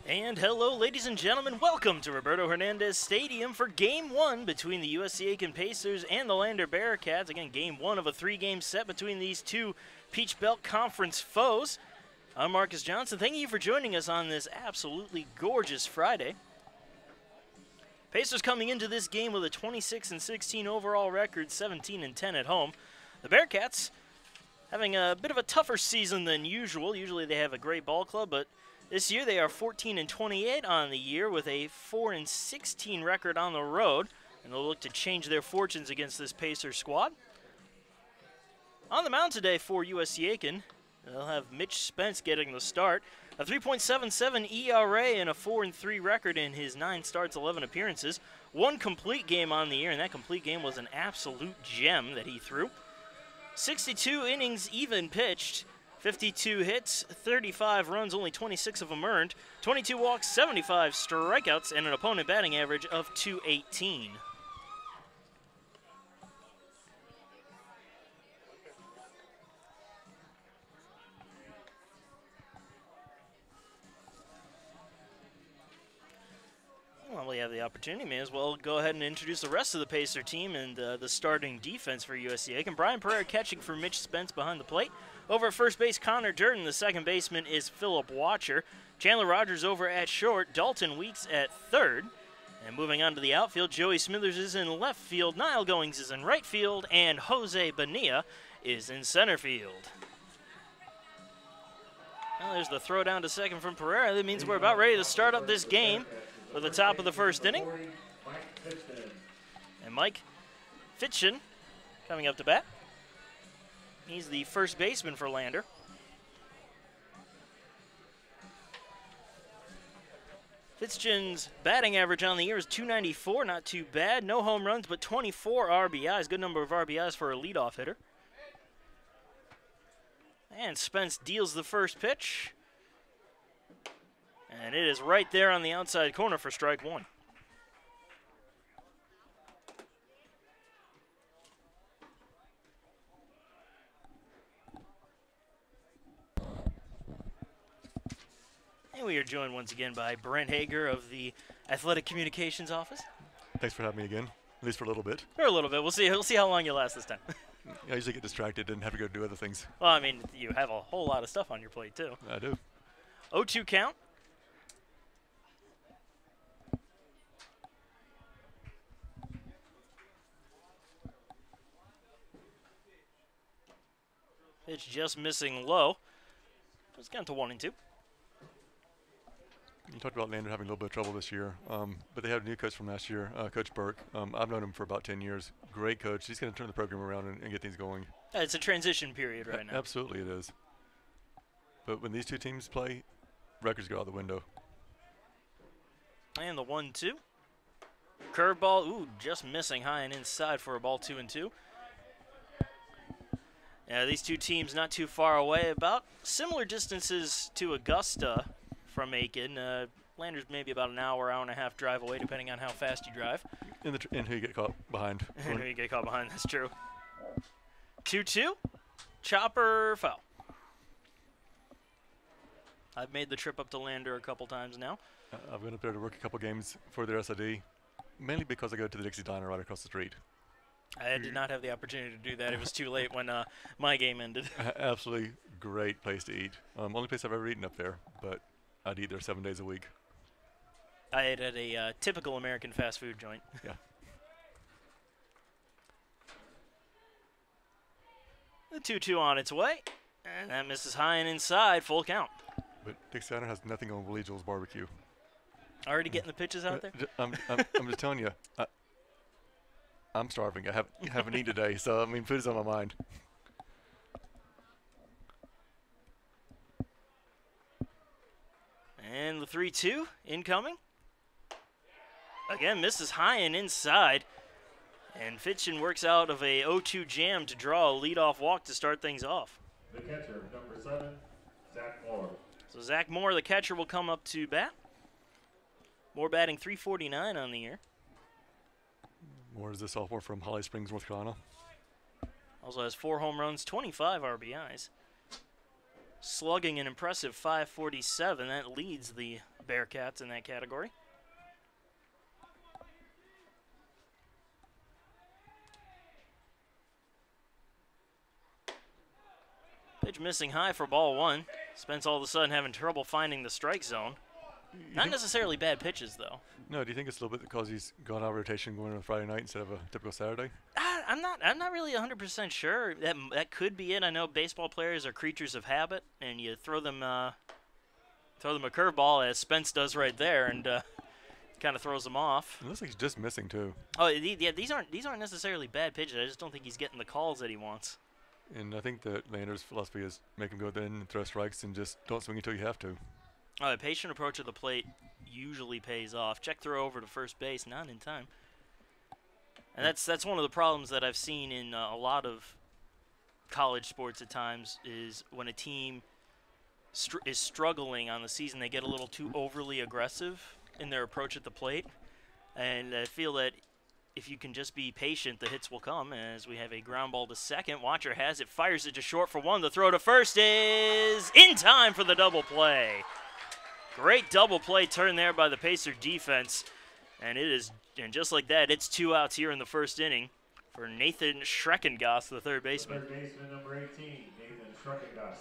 And hello, ladies and gentlemen. Welcome to Roberto Hernandez Stadium for Game 1 between the USC Aiken Pacers and the Lander Bearcats. Again, Game 1 of a three-game set between these two Peach Belt Conference foes. I'm Marcus Johnson. Thank you for joining us on this absolutely gorgeous Friday. Pacers coming into this game with a 26-16 overall record, 17-10 at home. The Bearcats having a bit of a tougher season than usual. Usually they have a great ball club, but this year they are 14-28 on the year with a 4-16 record on the road, and they'll look to change their fortunes against this Pacers squad. On the mound today for USC Aiken, they'll have Mitch Spence getting the start. A 3.77 ERA and a 4-3 record in his 9 starts, 11 appearances. One complete game on the year, and that complete game was an absolute gem that he threw. 62 innings even pitched. 52 hits, 35 runs, only 26 of them earned, 22 walks, 75 strikeouts, and an opponent batting average of .218. Well, we have the opportunity. May as well go ahead and introduce the rest of the Pacer team and the starting defense for USC Aiken. Brian Pereira catching for Mitch Spence behind the plate. Over at first base, Connor Durden. The second baseman is Philip Watcher. Chandler Rogers over at short. Dalton Weeks at third. And moving on to the outfield, Joey Smithers is in left field. Niall Goings is in right field. And Jose Bonilla is in center field. Well, there's the throw down to second from Pereira. That means we're about ready to start up this game for the top of the first inning. And Mike Fitchen coming up to bat. He's the first baseman for Lander. Fitchen's batting average on the year is .294, not too bad. No home runs, but 24 RBIs. Good number of RBIs for a leadoff hitter. And Spence deals the first pitch. And it is right there on the outside corner for strike one. And we are joined once again by Brent Hager of the Athletic Communications Office. Thanks for having me again, at least for a little bit. For a little bit. We'll see how long you last this time. I usually get distracted and have to go do other things. Well, I mean, you have a whole lot of stuff on your plate, too. I do. 0-2 count. Pitch just missing low. It's gone to 1-2. You talked about Lander having a little bit of trouble this year, but they have a new coach from last year, Coach Burke. I've known him for about 10 years. Great coach. He's going to turn the program around and get things going. It's a transition period right now. Absolutely it is. But when these two teams play, records go out the window. And the 1-2. Curveball, ooh, just missing high and inside for a ball 2-2. Yeah, these two teams not too far away, about similar distances to Augusta from Aiken. Lander's maybe about an hour, hour and a half drive away, depending on how fast you drive. And who you get caught behind. And who you get caught behind, that's true. 2-2, chopper foul. I've made the trip up to Lander a couple times now. I've been up there to work a couple games for their SID, mainly because I go to the Dixie Diner right across the street. I did not have the opportunity to do that. It was too late when my game ended. Absolutely great place to eat. Only place I've ever eaten up there, but I'd eat there 7 days a week. I ate at a typical American fast food joint. Yeah. The 2-2 on its way, and that misses high and inside, full count. But Dixie Diner has nothing on Willie Joel's barbecue. Already getting the pitches out there? I'm just telling you. I'm starving. I haven't eaten today, so I mean, food is on my mind. And the 3-2 incoming. Again, misses high and inside. And Fitchen works out of a 0-2 jam to draw a leadoff walk to start things off. The catcher, number 7, Zach Moore. So Zach Moore, the catcher, will come up to bat. Moore batting .349 on the year. Moore is the sophomore from Holly Springs, North Carolina. Also has 4 home runs, 25 RBIs. Slugging an impressive .547. That leads the Bearcats in that category. Pitch missing high for ball one. Spence all of a sudden having trouble finding the strike zone. Not necessarily bad pitches, though. No, do you think it's a little bit because he's gone out of rotation going on a Friday night instead of a typical Saturday? I'm not really 100% sure. That could be it. I know baseball players are creatures of habit, and you throw them a curveball, as Spence does right there, and kind of throws them off. It looks like he's just missing too. Oh, yeah. These aren't necessarily bad pitches. I just don't think he's getting the calls that he wants. And I think that Lander's philosophy is make him go in and throw strikes and just don't swing until you have to. A patient approach to the plate usually pays off. Check throw over to first base, not in time. And that's one of the problems that I've seen in a lot of college sports at times is when a team is struggling on the season, they get a little too overly aggressive in their approach at the plate. And I feel that if you can just be patient, the hits will come. As we have a ground ball to second, Watcher has it, fires it to short for one. The throw to first is in time for the double play. Great double play turn there by the Pacer defense. And just like that, it's 2 outs here in the first inning for Nathan Schreckengast, the third baseman. Third baseman number 18, Nathan Schreckengast.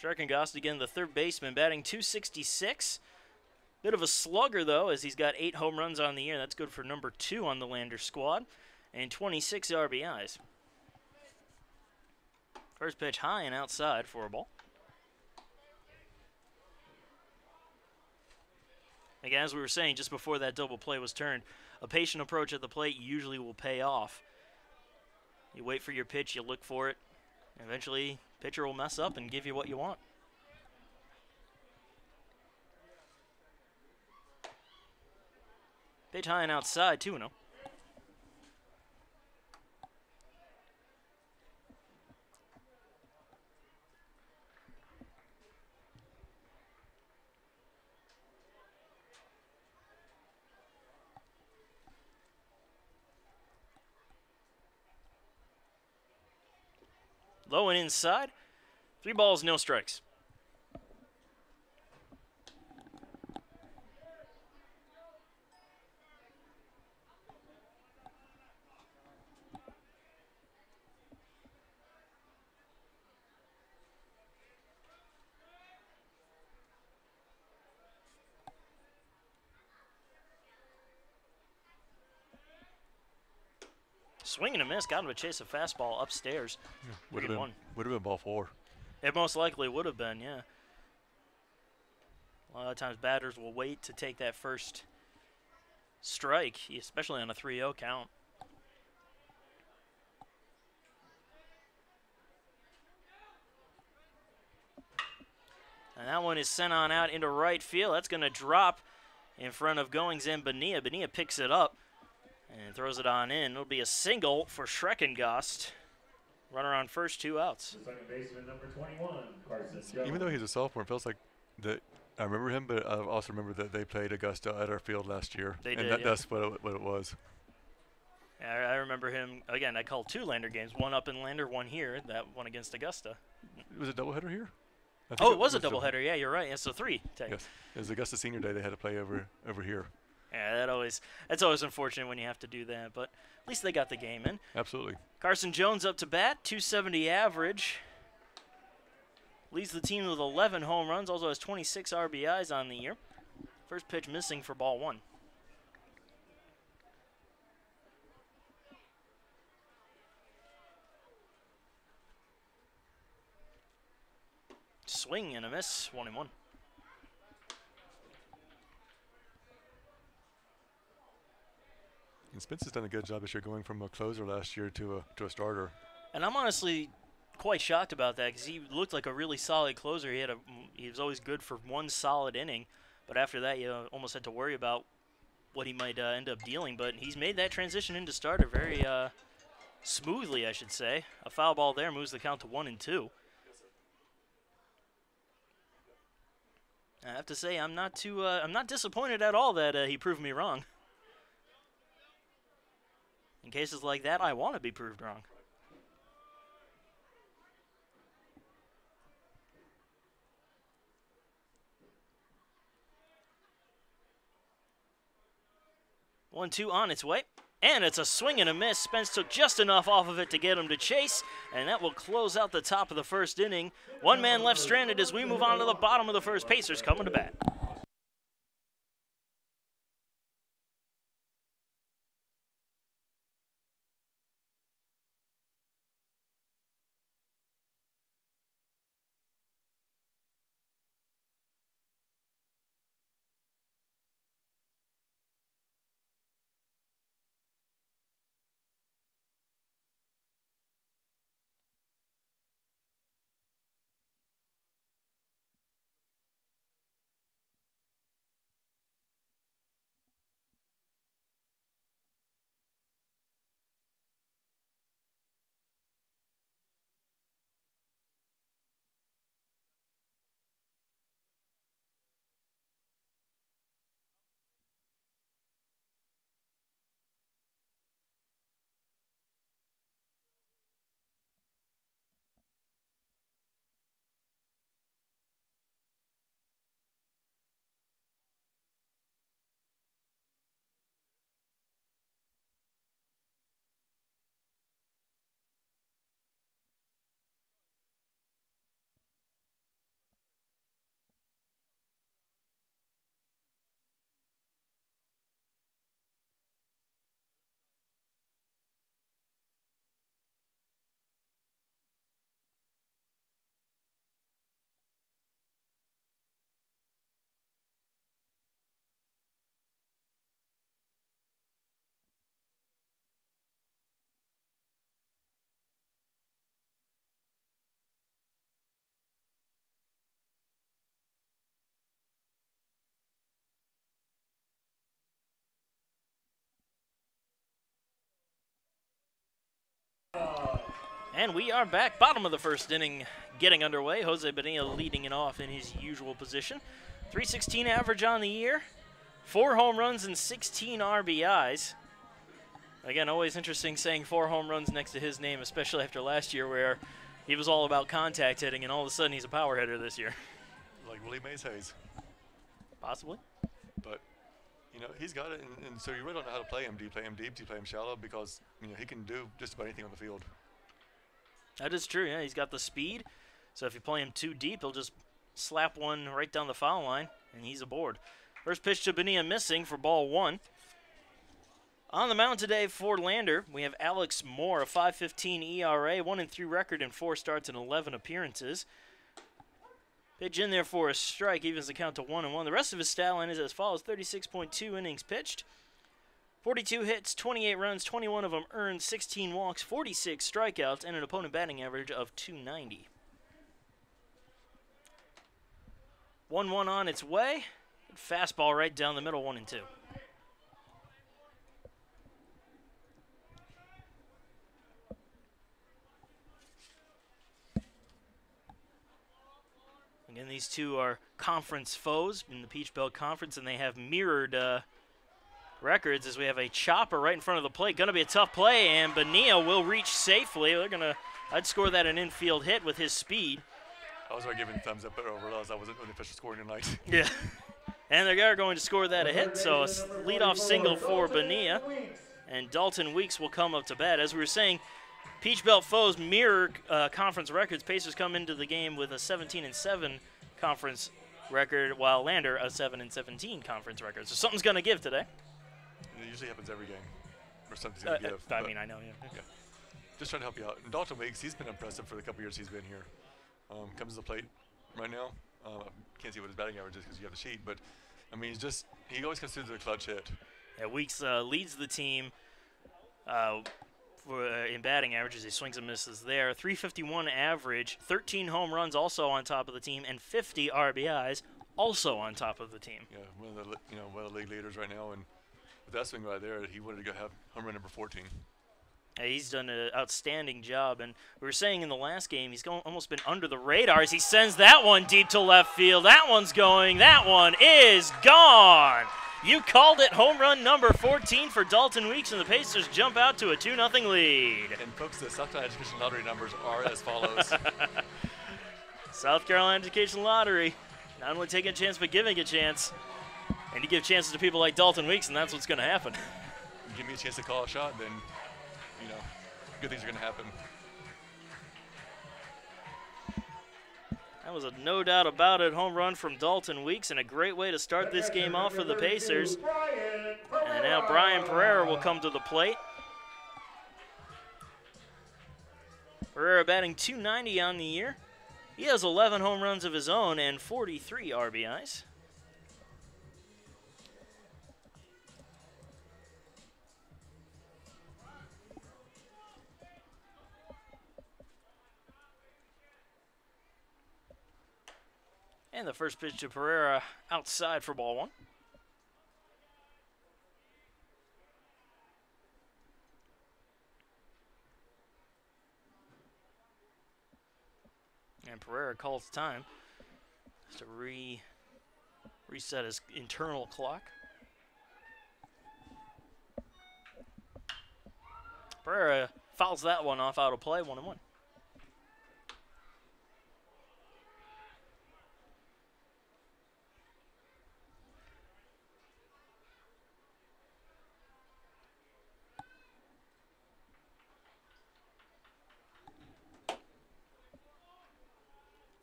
Schreckengast again, the third baseman, batting .266. Bit of a slugger, though, as he's got 8 home runs on the year. That's good for number 2 on the Lander squad. And 26 RBIs. First pitch high and outside for a ball. Again, as we were saying just before that double play was turned, a patient approach at the plate usually will pay off. You wait for your pitch, you look for it. Eventually, pitcher will mess up and give you what you want. Pitch high and outside, 2-0. Low and inside. 3 balls, no strikes. Swing and a miss, got him to chase a fastball upstairs. Yeah, would have been ball 4. It most likely would have been, yeah. A lot of times batters will wait to take that first strike, especially on a 3-0 count. And that one is sent on out into right field. That's going to drop in front of Goings and Bonilla. Bonilla picks it up and throws it on in. It'll be a single for Schreckengast. Runner on first, 2 outs. The second baseman, number 21, Carson Jones. Even though he's a sophomore, it feels like that. I remember him, but I also remember that they played Augusta at our field last year. They and did, yeah. That's what it was. Yeah, I remember him. Again, I called 2 Lander games. One up in Lander, one here. That one against Augusta. Was it a doubleheader here? Oh, it was a doubleheader. Yeah, you're right. Yeah, so 3. Yes, it was Augusta Senior Day. They had to play over here. Yeah, that's always unfortunate when you have to do that, but at least they got the game in. Absolutely. Carson Jones up to bat, .270 average. Leads the team with 11 home runs, also has 26 RBIs on the year. First pitch missing for ball 1. Swing and a miss, 1-1. And Spence has done a good job this year going from a closer last year to a starter. And I'm honestly quite shocked about that because he looked like a really solid closer. He was always good for 1 solid inning, but after that you almost had to worry about what he might end up dealing. But he's made that transition into starter very smoothly, I should say. A foul ball there moves the count to 1-2. I have to say I'm not disappointed at all that he proved me wrong. In cases like that, I want to be proved wrong. One-two on its way. And it's a swing and a miss. Spence took just enough off of it to get him to chase, and that will close out the top of the first inning. One man left stranded as we move on to the bottom of the first. Pacers coming to bat. And we are back, bottom of the first inning, getting underway. Jose Bonilla leading it off in his usual position. .316 average on the year, 4 home runs and 16 RBIs. Again, always interesting saying 4 home runs next to his name, especially after last year where he was all about contact hitting, and all of a sudden he's a power hitter this year. Like Willie Mays Hayes. Possibly. But, you know, he's got it, and so you really don't know how to play him. Do you play him deep? Do you play him shallow? Because, you know, he can do just about anything on the field. That is true, yeah. He's got the speed, so if you play him too deep, he'll just slap one right down the foul line, and he's aboard. First pitch to Bonilla missing for ball 1. On the mound today for Lander, we have Alex Moore, a 5.15 ERA, 1-3 record in 4 starts and 11 appearances. Pitch in there for a strike, evens the count to 1-1. The rest of his stat line is as follows: 36.2 innings pitched, 42 hits, 28 runs, 21 of them earned, 16 walks, 46 strikeouts, and an opponent batting average of .290. 1-1 on its way. Fastball right down the middle, 1-2. Again, these two are conference foes in the Peach Belt Conference, and they have mirrored records as we have a chopper right in front of the plate. Going to be a tough play, and Bonilla will reach safely. They're going to, I'd score that an infield hit with his speed. I was already giving thumbs up, but I realized I wasn't really official scoring tonight. Yeah. And they're going to score that a hit, so a leadoff single for Bonilla. And Dalton Weeks will come up to bat. As we were saying, Peach Belt foes mirror conference records. Pacers come into the game with a 17-7 conference record, while Lander a 7-17 conference record. So something's going to give today. It usually happens every game, or something's going to give. I mean, I know, yeah. Just trying to help you out. And Dalton Weeks, he's been impressive for the couple years he's been here. Comes to the plate right now. Can't see what his batting average is because you have the sheet, but I mean, he always comes through the clutch hit. Yeah, Weeks leads the team in batting averages. He swings and misses there. 351 average, 13 home runs also on top of the team, and 50 RBIs also on top of the team. Yeah, one of the league leaders right now, and with that swing right there, he wanted to go have home run number 14. Yeah, he's done an outstanding job, and we were saying in the last game he's almost been under the radar as he sends that one deep to left field. That one's going. That one is gone. You called it. Home run number 14 for Dalton Weeks, and the Pacers jump out to a 2-0 lead. And folks, the South Carolina Education Lottery numbers are as follows. South Carolina Education Lottery, not only taking a chance, but giving a chance. And you give chances to people like Dalton Weeks, and that's what's going to happen. Give me a chance to call a shot, then, you know, good things are going to happen. That was a no doubt about it home run from Dalton Weeks, and a great way to start this game off for the Pacers. And now Brian Pereira will come to the plate. Pereira batting .290 on the year. He has 11 home runs of his own and 43 RBIs. And the first pitch to Pereira outside for ball one. And Pereira calls time to reset his internal clock. Pereira fouls that one off out of play, 1-1.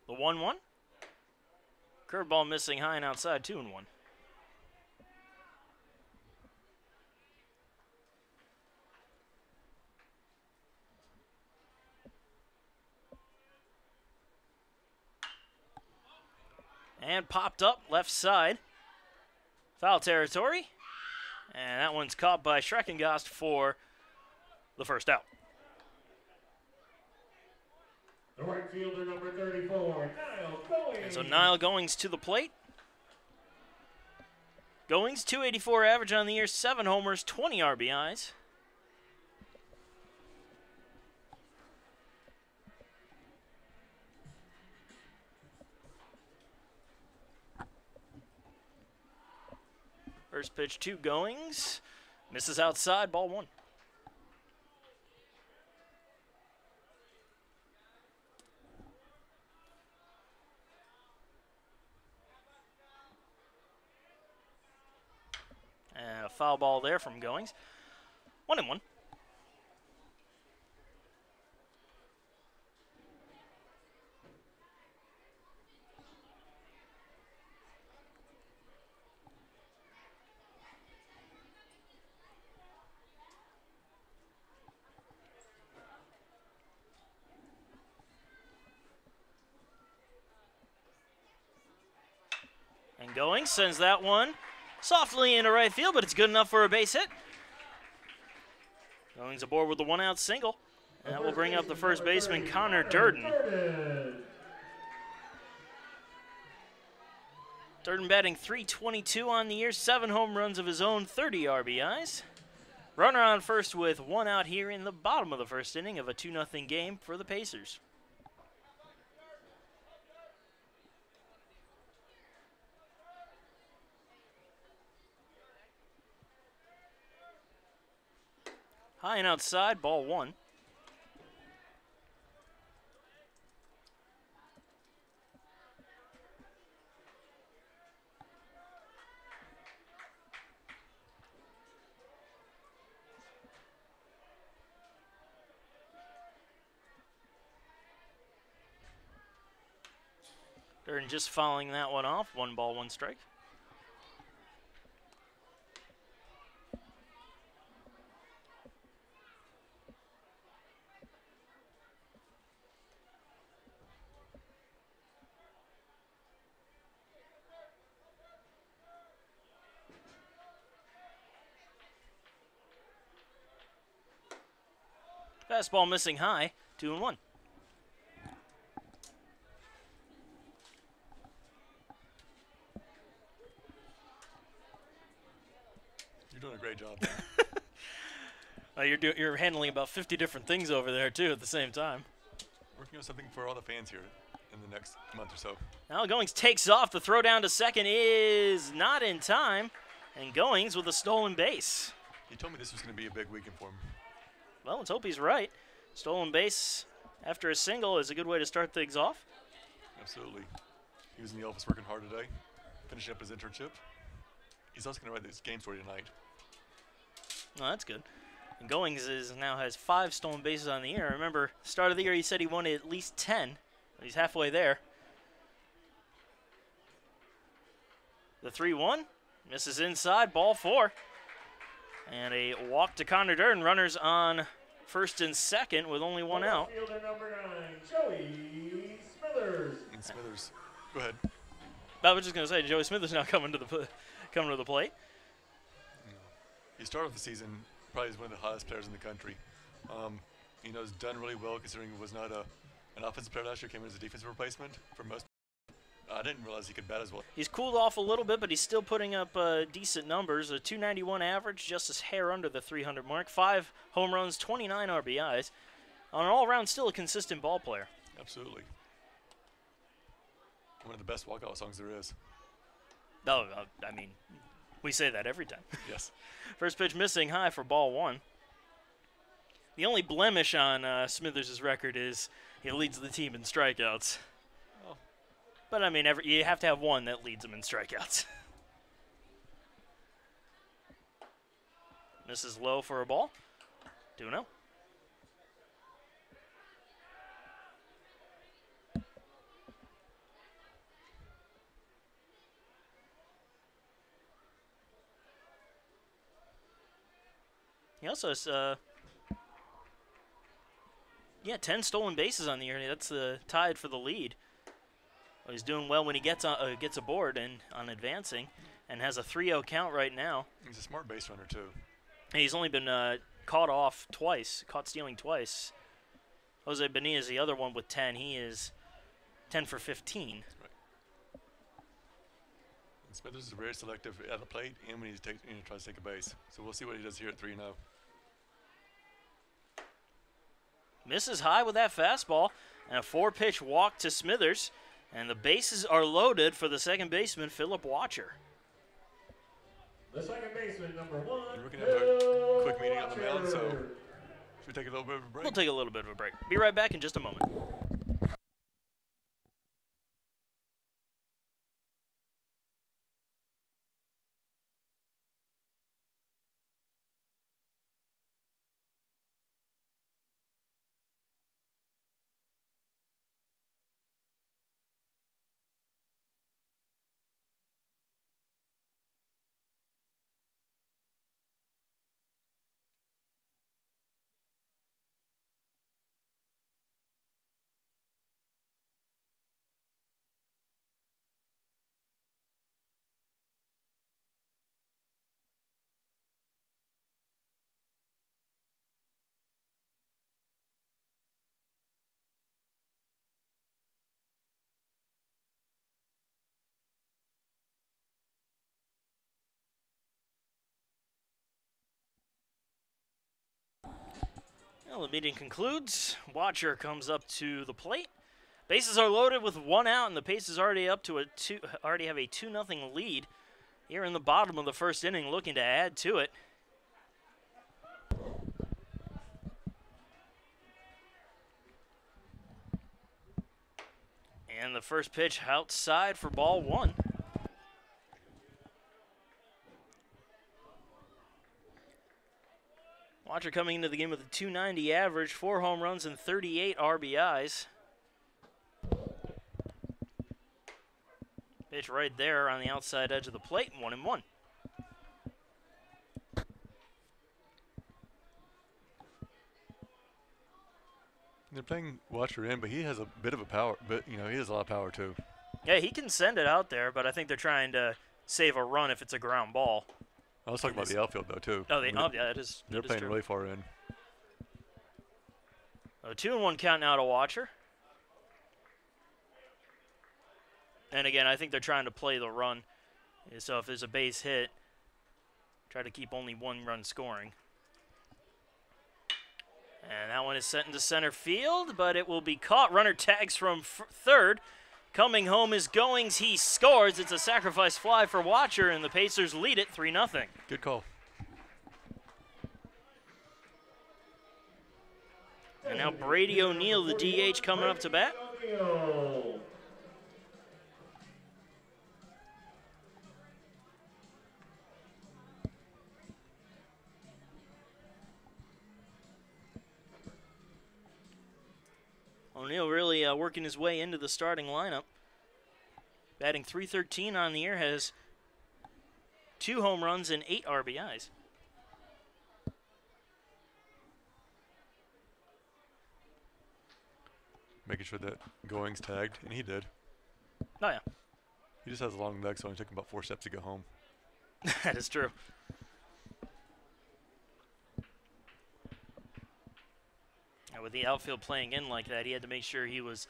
The 1-1. Curveball missing high and outside, 2-1. And popped up left side. Foul territory. And that one's caught by Schreckengast for the first out. The right fielder, number 34, Niall Goings. And so Niall Goings to the plate. Goings, .284 average on the year, 7 homers, 20 RBIs. First pitch to Goings. Misses outside, ball one. And a foul ball there from Goings. 1-1. And Goings sends that one softly into right field, but it's good enough for a base hit. Goings aboard with the one-out single. And that will bring up the first baseman, Connor Durden. Durden batting .322 on the year, 7 home runs of his own, 30 RBIs. Runner on first with 1 out here in the bottom of the first inning of a 2-0 game for the Pacers. High and outside, ball one. Durden just fouling that one off. 1 ball, 1 strike. Fastball missing high, 2-1. You're doing a great job. You're handling about 50 different things over there, too, at the same time. Working on something for all the fans here in the next month or so. Now Goings takes off. The throw down to second is not in time. And Goings with a stolen base. He told me this was going to be a big weekend for him. Well, let's hope he's right. Stolen base after a single is a good way to start things off. Absolutely. He was in the office working hard today, finishing up his internship. He's also going to write this game story tonight. Oh, that's good. And Goings now has 5 stolen bases on the year. Remember, start of the year he said he wanted at least 10. He's halfway there. The 3-1 misses inside, ball 4. And a walk to Connor Durden. Runners on first and second with only 1 out. Fielder number 9, Joey Smithers. And Smithers, go ahead. I was just going to say, Joey Smithers now coming to the plate. He started the season probably as one of the hottest players in the country. He's done really well considering he was not an offensive player last year, came in as a defensive replacement for most. I didn't realize he could bat as well. He's cooled off a little bit, but he's still putting up decent numbers. A 291 average, just a hair under the 300 mark. 5 home runs, 29 RBIs. On an all-around, still a consistent ball player. Absolutely. One of the best walkout songs there is. Oh, I mean, we say that every time. Yes. First pitch missing high for ball 1. The only blemish on Smithers' record is he leads the team in strikeouts. Oh. But, I mean, you have to have one that leads him in strikeouts. Misses low for a ball. 2-0. He also has, 10 stolen bases on the year. That's tied for the lead. He's doing well when he gets aboard and on advancing, and has a 3-0 count right now. He's a smart base runner too. And he's only been caught stealing twice. Jose Bonilla, the other one with 10. He is 10 for 15. Right. And Smithers is very selective at the plate and when he tries to take a base. So we'll see what he does here at 3-0. Misses high with that fastball, and a 4-pitch walk to Smithers. And the bases are loaded for the second baseman, Philip Watcher. The second baseman, number 1. And we're going to have a quick meeting on the mound, so should we take a little bit of a break? We'll take a little bit of a break. Be right back in just a moment. Well, the meeting concludes. Watcher comes up to the plate. Bases are loaded with 1 out, and the pace is already up to already have a 2-0 lead here in the bottom of the first inning, looking to add to it. And the first pitch outside for ball 1. Watcher coming into the game with a 290 average, 4 home runs and 38 RBIs. Pitch right there on the outside edge of the plate, 1-1. They're playing Watcher in, but he has a bit of a power, but he has a lot of power too. Yeah, he can send it out there, but I think they're trying to save a run if it's a ground ball. I was talking about the outfield, though, too. Oh, yeah, it is. They're playing really far in. A 2-1 count now to Watcher. And again, I think they're trying to play the run. So if there's a base hit, try to keep only 1 run scoring. And that one is sent into center field, but it will be caught. Runner tags from third. Coming home is Goings. He scores. It's a sacrifice fly for Watcher, and the Pacers lead it 3-0. Good call. And now Brady O'Neal, the DH, coming up to bat. O'Neal really working his way into the starting lineup. Batting .313 on the year, has 2 home runs and 8 RBIs. Making sure that Goings tagged, and he did. Oh, yeah. He just has a long leg, so it only took him about 4 steps to go home. That is true. And with the outfield playing in like that, he had to make sure he was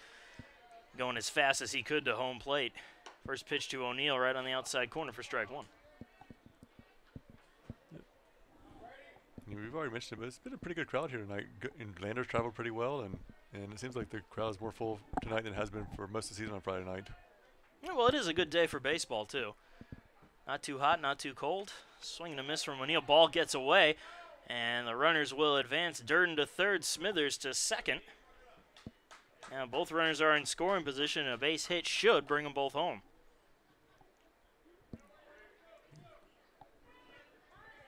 going as fast as he could to home plate. First pitch to O'Neal right on the outside corner for strike 1. We've already mentioned it, but it's been a pretty good crowd here tonight. And Landers traveled pretty well, and it seems like the crowd is more full tonight than it has been for most of the season on Friday night. Yeah, well, it is a good day for baseball, too. Not too hot, not too cold. Swing and a miss from O'Neal. Ball gets away, and the runners will advance. Durden to third, Smithers to second. Now both runners are in scoring position, and a base hit should bring them both home.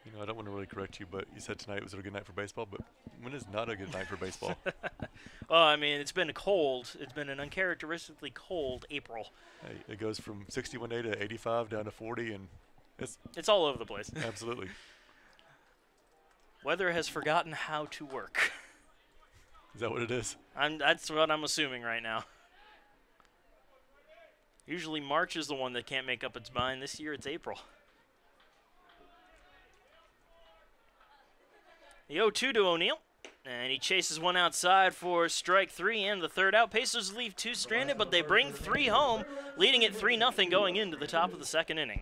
You know, I don't want to really correct you, but you said tonight was a good night for baseball, but when is not a good night for baseball? Well, I mean, it's been cold. It's been an uncharacteristically cold April. Hey, it goes from 61 day to 85 down to 40, and it's all over the place. Absolutely. Weather has forgotten how to work. Is that what it is? That's what I'm assuming right now. Usually March is the one that can't make up its mind. This year it's April. The 0-2 to O'Neal, and he chases one outside for strike 3 and the third out. Pacers leave 2 stranded, but they bring 3 home, leading it 3-0 going into the top of the second inning.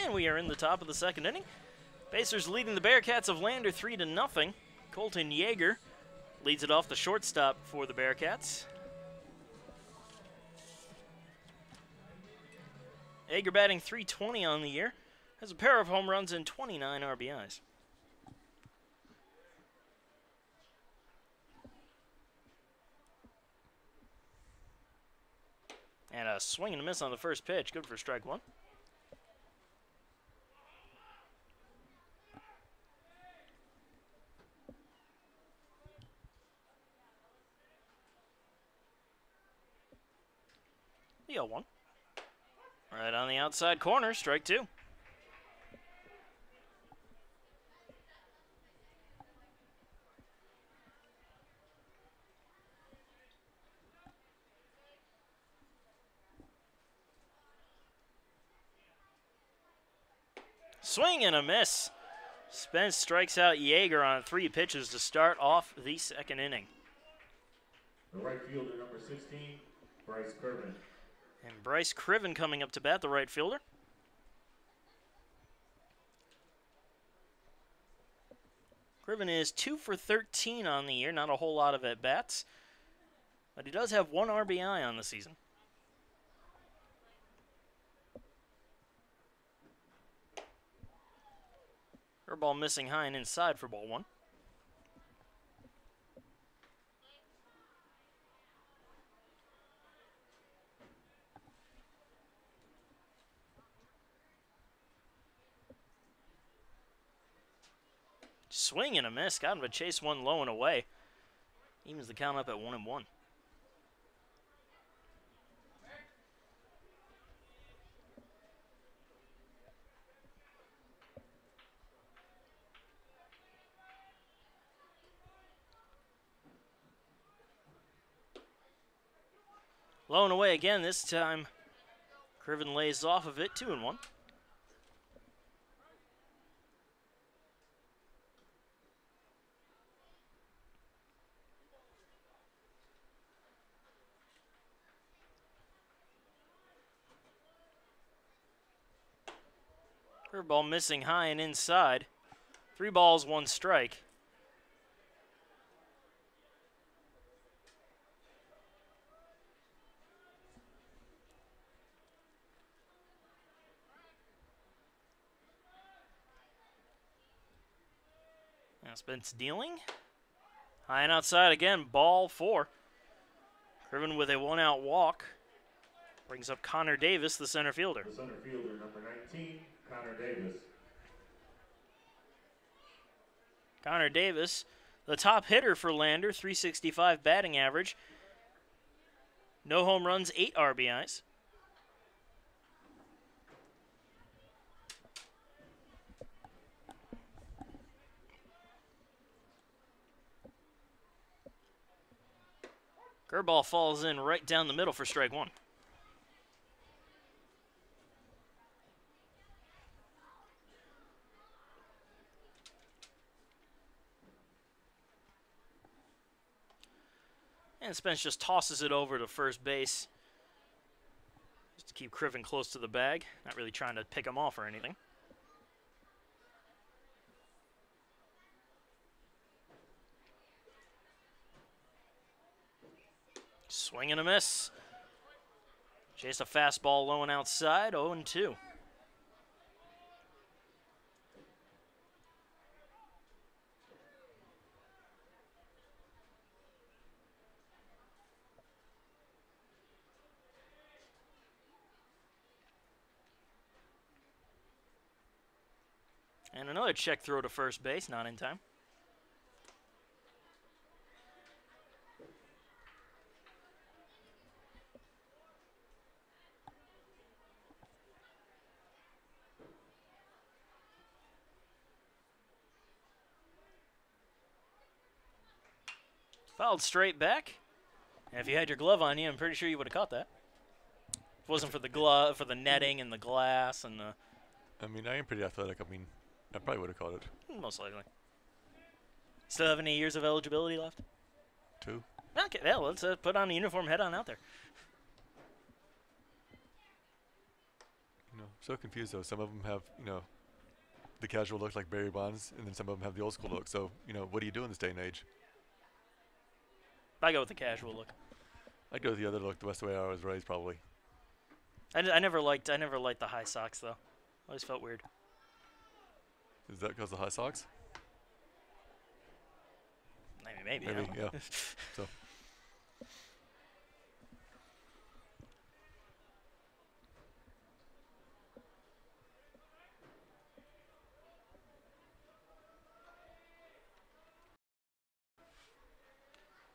And we are in the top of the second inning. Pacers leading the Bearcats of Lander 3-0. Colton Yeager leads it off the shortstop for the Bearcats. Yeager batting .320 on the year. Has a pair of home runs and 29 RBIs. And a swing and a miss on the first pitch. Good for strike 1. The 0-1. Right on the outside corner, strike 2. Swing and a miss. Spence strikes out Yeager on 3 pitches to start off the second inning. The right fielder, number 16, Bryce Curvin. And Bryce Criven coming up to bat, the right fielder. Criven is 2 for 13 on the year, not a whole lot of at-bats, but he does have 1 RBI on the season. Curveball missing high and inside for ball 1. Swing and a miss. Got him to chase one low and away. Evens the count up at 1-1. Low and away again. This time, Criven lays off of it. 2-1. Curveball missing high and inside. 3 balls, 1 strike. Now Spence dealing. High and outside again, ball 4. Criven with a 1-out walk. Brings up Connor Davis, the center fielder. The center fielder, number 19, Connor Davis. Connor Davis, the top hitter for Lander, 365 batting average. No home runs, 8 RBIs. Curveball falls in right down the middle for strike 1. And Spence just tosses it over to first base. Just to keep Criven close to the bag. Not really trying to pick him off or anything. Swing and a miss. Chased a fastball low and outside, 0-2. And another check throw to first base, not in time. Fouled straight back. And if you had your glove on you, I'm pretty sure you would have caught that. If it wasn't for the glove, for the netting and the glass and the... I mean, I am pretty athletic. I mean, I probably would have caught it. Most likely. Still have any years of eligibility left? 2. Okay, well, let's put on the uniform, head on out there. You know, so confused though. Some of them have, you know, the casual look like Barry Bonds, and then some of them have the old school look. So, you know, what do you do in this day and age? I go with the casual look. I'd go with the other look, the West way I was raised, probably. I never liked the high socks though. Always felt weird. Is that because of high socks? Maybe. Maybe, yeah. So.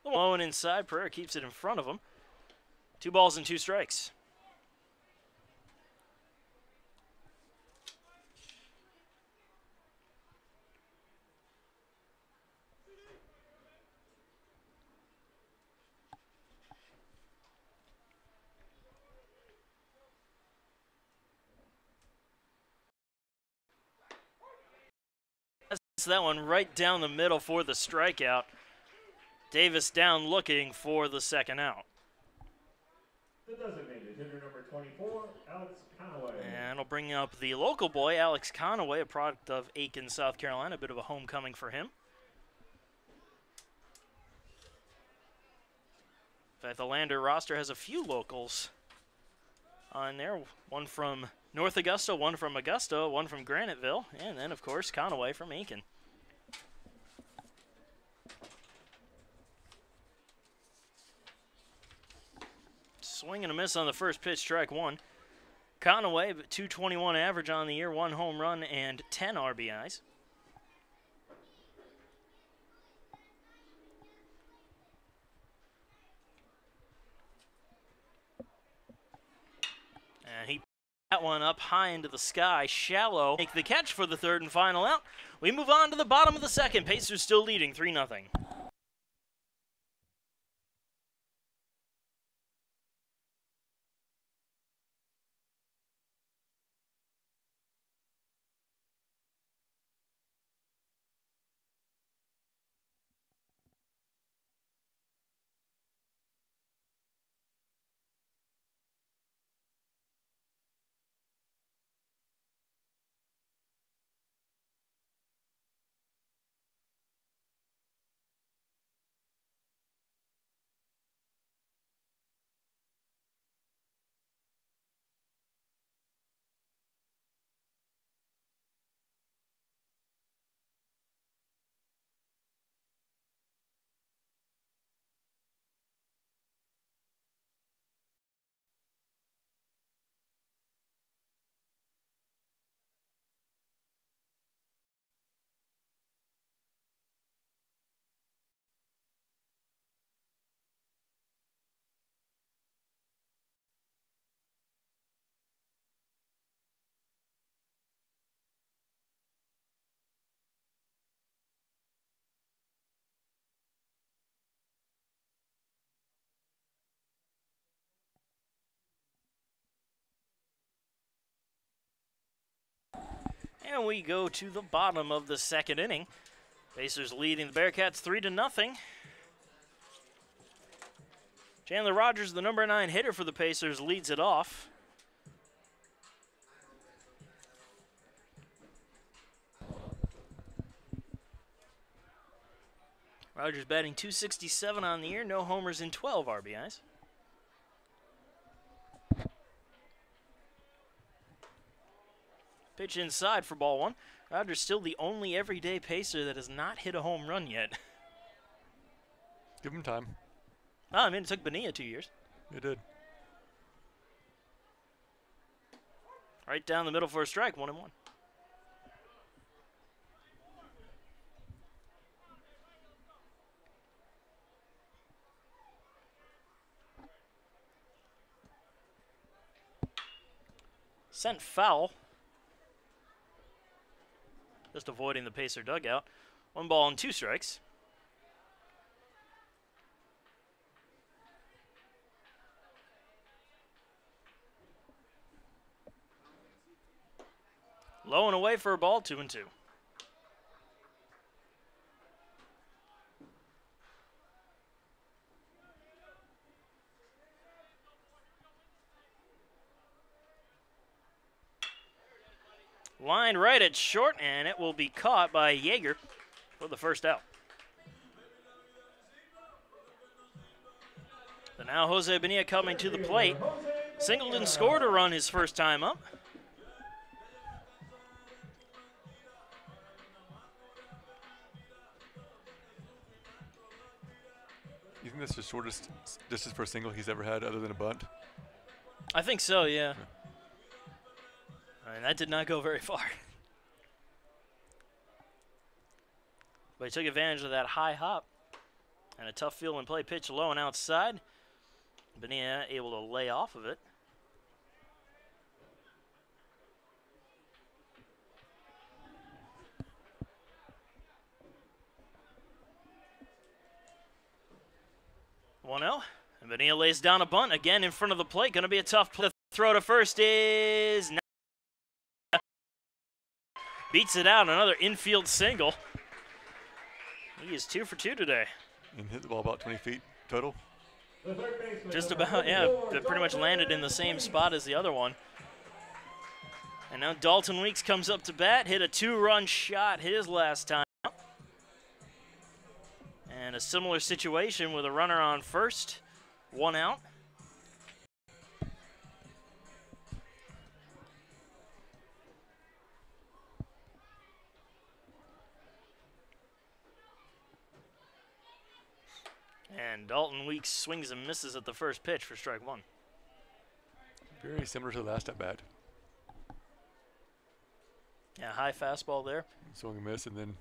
Low and inside, Pereira keeps it in front of him. 2 balls and 2 strikes. hits that one right down the middle for the strikeout. Davis down looking for the second out. The designated hitter number 24, Alex Conway. And it'll bring up the local boy, Alex Conway, a product of Aiken, South Carolina. A bit of a homecoming for him. In fact, the Lander roster has a few locals on there. One from North Augusta, one from Augusta, one from Graniteville, and then, of course, Conway from Aiken. Swing and a miss on the first pitch, strike one. Conway, .221 average on the year, 1 home run and 10 RBIs. And he put that one up high into the sky, shallow. Make the catch for the third and final out. We move on to the bottom of the second. Pacers still leading 3-0. And we go to the bottom of the second inning. Pacers leading the Bearcats 3-0. Chandler Rogers, the number 9 hitter for the Pacers, leads it off. Rogers batting .267 on the year, no homers and 12 RBIs. Pitch inside for ball one. Rogers still the only everyday Pacer that has not hit a home run yet. Give him time. Oh, I mean, it took Bonilla 2 years. It did. Right down the middle for a strike, 1-1. Sent foul. Just avoiding the Pacer dugout. 1 ball and 2 strikes. Low and away for a ball, 2-2. Line right at short, and it will be caught by Yeager for the first out. So now Jose Bonilla coming to the plate. Singleton scored a run his first time up. You think that's the shortest distance for a single he's ever had other than a bunt? I think so, yeah. I mean, that did not go very far. But he took advantage of that high hop and a tough field and play pitch low and outside. Bonilla able to lay off of it. One 0, and Bonilla lays down a bunt again in front of the plate. Going to be a tough play. The throw to first is not. Beats it out, another infield single. He is 2 for 2 today. And hit the ball about 20 feet total. Just about, yeah. That pretty much landed in the same spot as the other one. And now Dalton Weeks comes up to bat, hit a 2-run shot his last time. And a similar situation with a runner on first, 1 out. And Dalton Weeks swings and misses at the first pitch for strike 1. Very similar to the last at bat. Yeah, high fastball there. Swing and miss, and then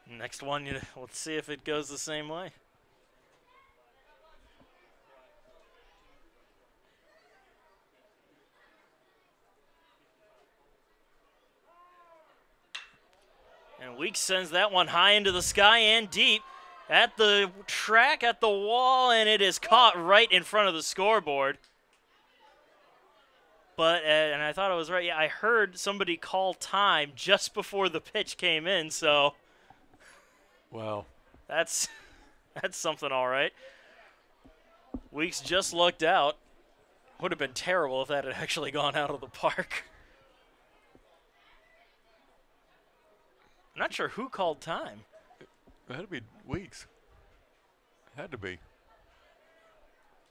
Next one, let's see if it goes the same way. And Weeks sends that one high into the sky and deep at the track, at the wall, and it is caught right in front of the scoreboard. But, and I thought I was right, yeah, I heard somebody call time just before the pitch came in, so wow. that's something all right. Weeks just lucked out. Would have been terrible if that had actually gone out of the park. I'm not sure who called time. It had to be Weeks. Had to be.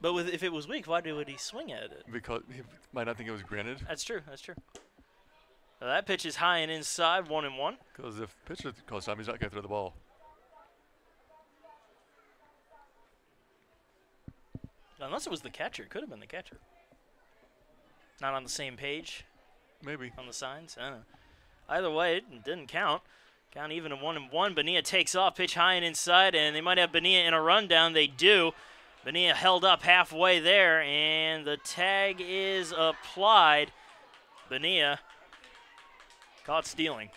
But if it was Weeks, why would he swing at it? Because he might not think it was granted. That's true. That's true. So that pitch is high and inside, 1-1. Because if pitcher calls time, he's not going to throw the ball. Unless it was the catcher. It could have been the catcher. Not on the same page Maybe. on the signs. I don't know. Either way, it didn't count. Count even at 1-1. Bonilla takes off, pitch high and inside, and they might have Bonilla in a rundown. They do. Bonilla held up halfway there, and the tag is applied. Bonilla caught stealing.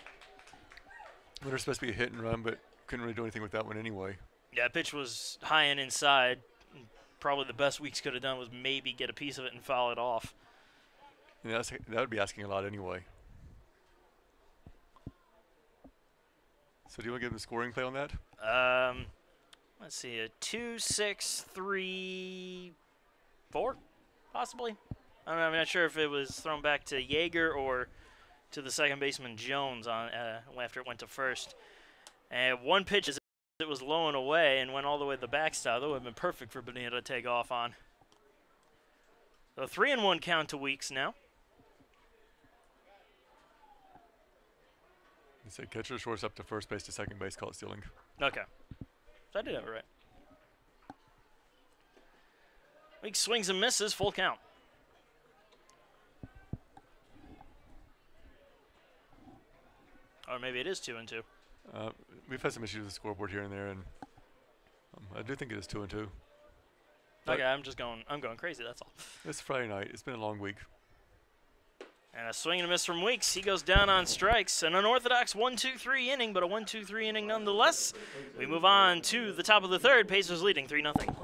Well, there's supposed to be a hit and run, but couldn't really do anything with that one anyway. Yeah, pitch was high and inside. Probably the best Weeks could have done was maybe get a piece of it and foul it off. And that would be asking a lot anyway. So do you want to give him a scoring play on that? Let's see, a 2-6-3-4, possibly. I'm not sure if it was thrown back to Yeager or to the second baseman Jones on after it went to first. And one pitch as it was low and away and went all the way to the backstop. That would have been perfect for Bonilla to take off on. So 3-1 count to Weeks now. You say catcher, shortstop to first base to second base, call it stealing. Okay. So I did have it right. Weeks swings and misses, full count. Or maybe it is 2-2. We've had some issues with the scoreboard here and there, and I do think it is 2-2. Okay, I'm going crazy, that's all. It's Friday night. It's been a long week. And a swing and a miss from Weeks. He goes down on strikes. An unorthodox 1-2-3 inning, but a 1-2-3 inning nonetheless. We move on to the top of the third. Pacers leading 3-0.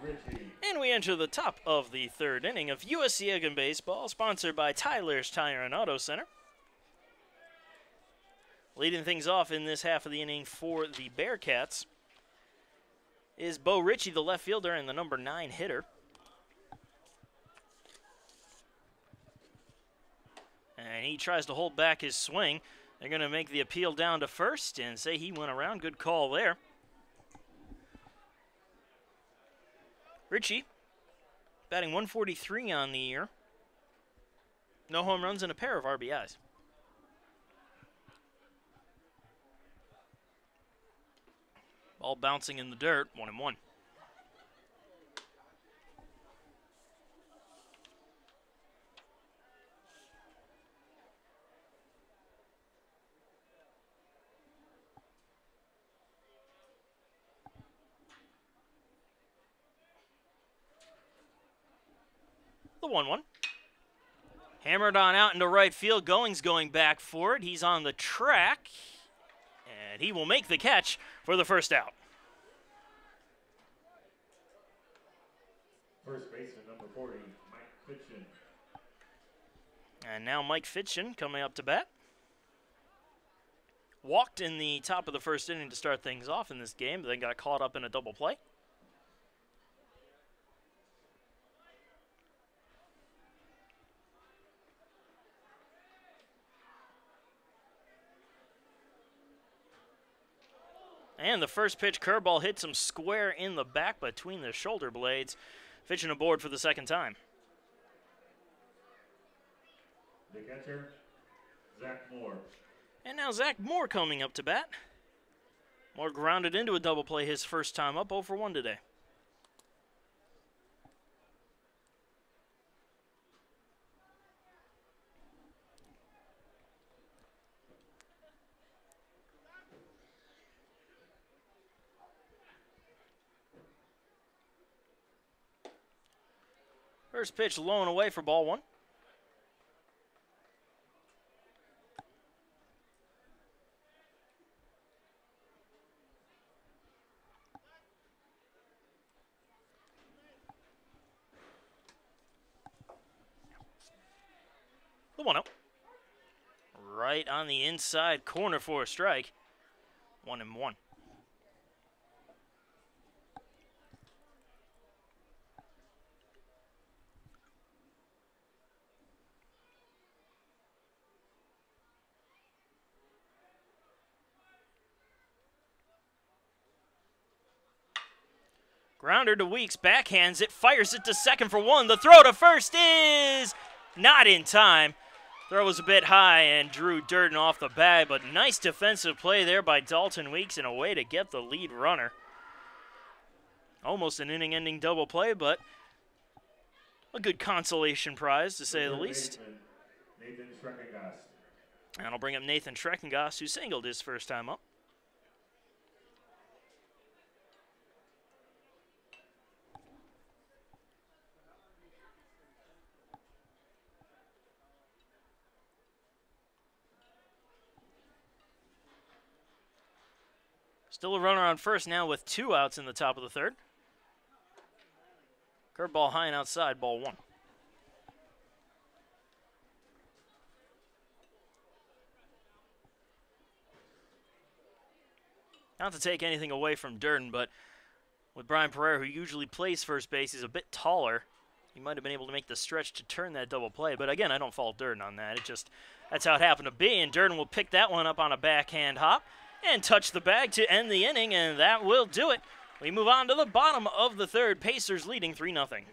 Richie. And we enter the top of the third inning of USC Aiken Baseball, sponsored by Tyler's Tire and Auto Center. Leading things off in this half of the inning for the Bearcats is Bo Ritchie, the left fielder and the number 9 hitter. And he tries to hold back his swing. They're going to make the appeal down to first and say he went around. Good call there. Ritchie batting 143 on the year. No home runs and a pair of RBIs. Ball bouncing in the dirt, 1-1. The 1-1. Hammered on out into right field. Going's going back for it. He's on the track. And he will make the catch for the first out. First baseman number 40, Mike Fitchen. And now Mike Fitchen coming up to bat. Walked in the top of the first inning to start things off in this game, but then got caught up in a double play. And the first pitch curveball hits him square in the back between the shoulder blades. Fitchen aboard for the second time. The catcher, Zach Moore. And now Zach Moore coming up to bat. Moore grounded into a double play his first time up, 0 for 1 today. First pitch low and away for ball 1. The 1-0. Right on the inside corner for a strike. 1-1. Grounder to Weeks, backhands it, fires it to second for 1. The throw to first is not in time. Throw was a bit high and drew Durden off the bag, but nice defensive play there by Dalton Weeks and a way to get the lead runner. Almost an inning-ending double play, but a good consolation prize, to say the least. Nathan Schreckengast. And I'll bring up Nathan Schreckengast, who singled his first time up. Still a runner on first now with 2 outs in the top of the third. Curveball high and outside, ball 1. Not to take anything away from Durden, but with Brian Pereira, who usually plays first base, he's a bit taller. He might have been able to make the stretch to turn that double play. But again, I don't fault Durden on that. That's how it happened to be, and Durden will pick that one up on a backhand hop and touch the bag to end the inning, and that will do it. We move on to the bottom of the third. Pacers leading 3-0.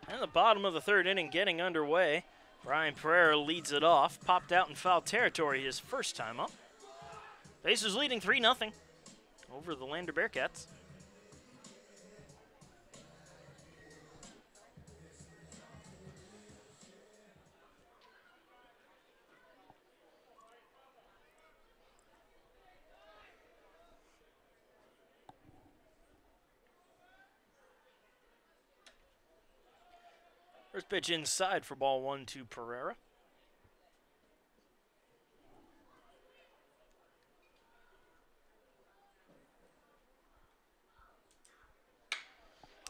And the bottom of the third inning getting underway. Brian Pereira leads it off. Popped out in foul territory his first time up. Pacers leading 3-0 over the Lander Bearcats. First pitch inside for ball 1 to Pereira.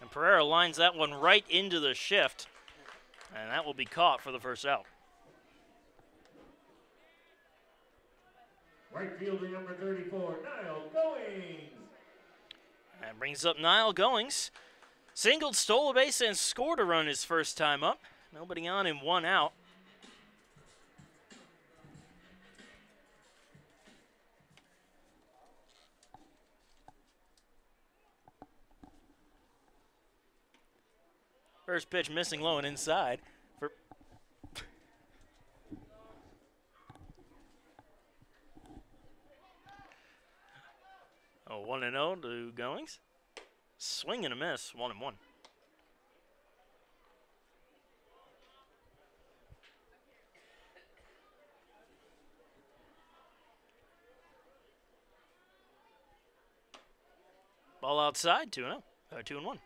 And Pereira lines that one right into the shift. And that will be caught for the first out. Right fielder number 34, Niall Goings. And brings up Niall Goings. Singled, stole a base, and scored a run his first time up. Nobody on and 1 out. First pitch missing low and inside. For oh, 1-0 to Goings. Swing and a miss, 1-1. Ball outside, 2-0. 2-1.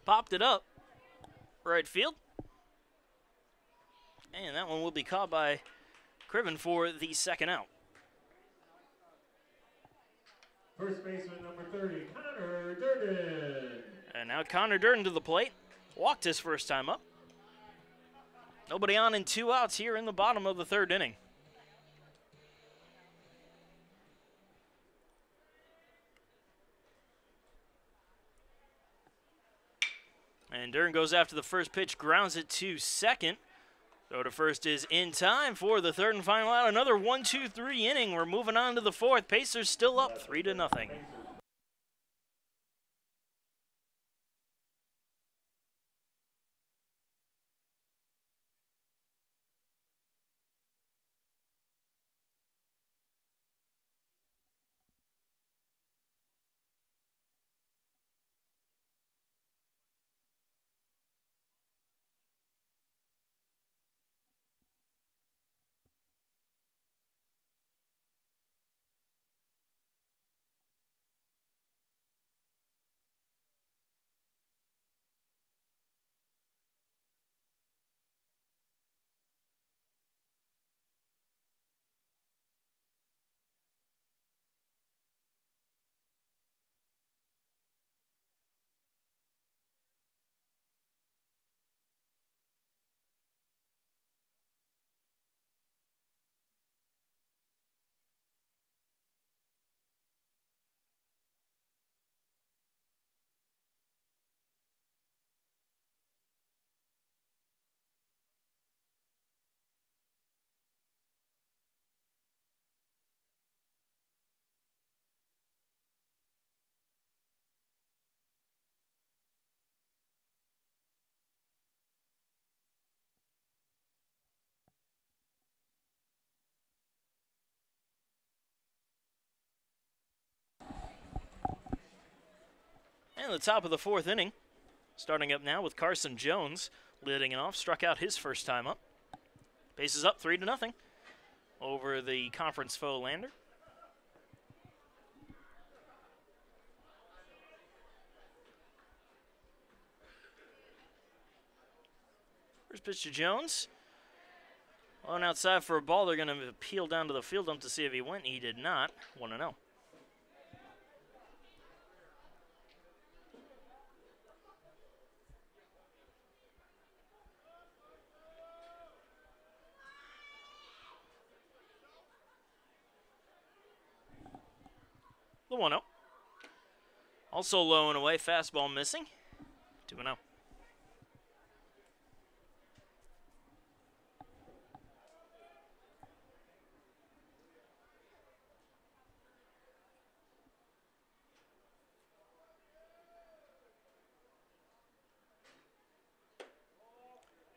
Popped it up. Right field. And that one will be caught by Criven for the second out. First baseman number 30, Connor Durden. And now Connor Durden to the plate. Walked his first time up. Nobody on and 2 outs here in the bottom of the third inning. And Durden goes after the first pitch, grounds it to second. Throw to first is in time for the third and final out. Another 1-2-3 inning. We're moving on to the fourth. Pacers still up 3-0. And the top of the fourth inning. Starting up now with Carson Jones leading it off. Struck out his first time up. Bases up 3-0 over the conference foe Lander. First pitch to Jones. On outside for a ball. They're going to peel down to the field ump to see if he went. He did not. 1-0. The 1-0. Also low and away, fastball missing. 2-0.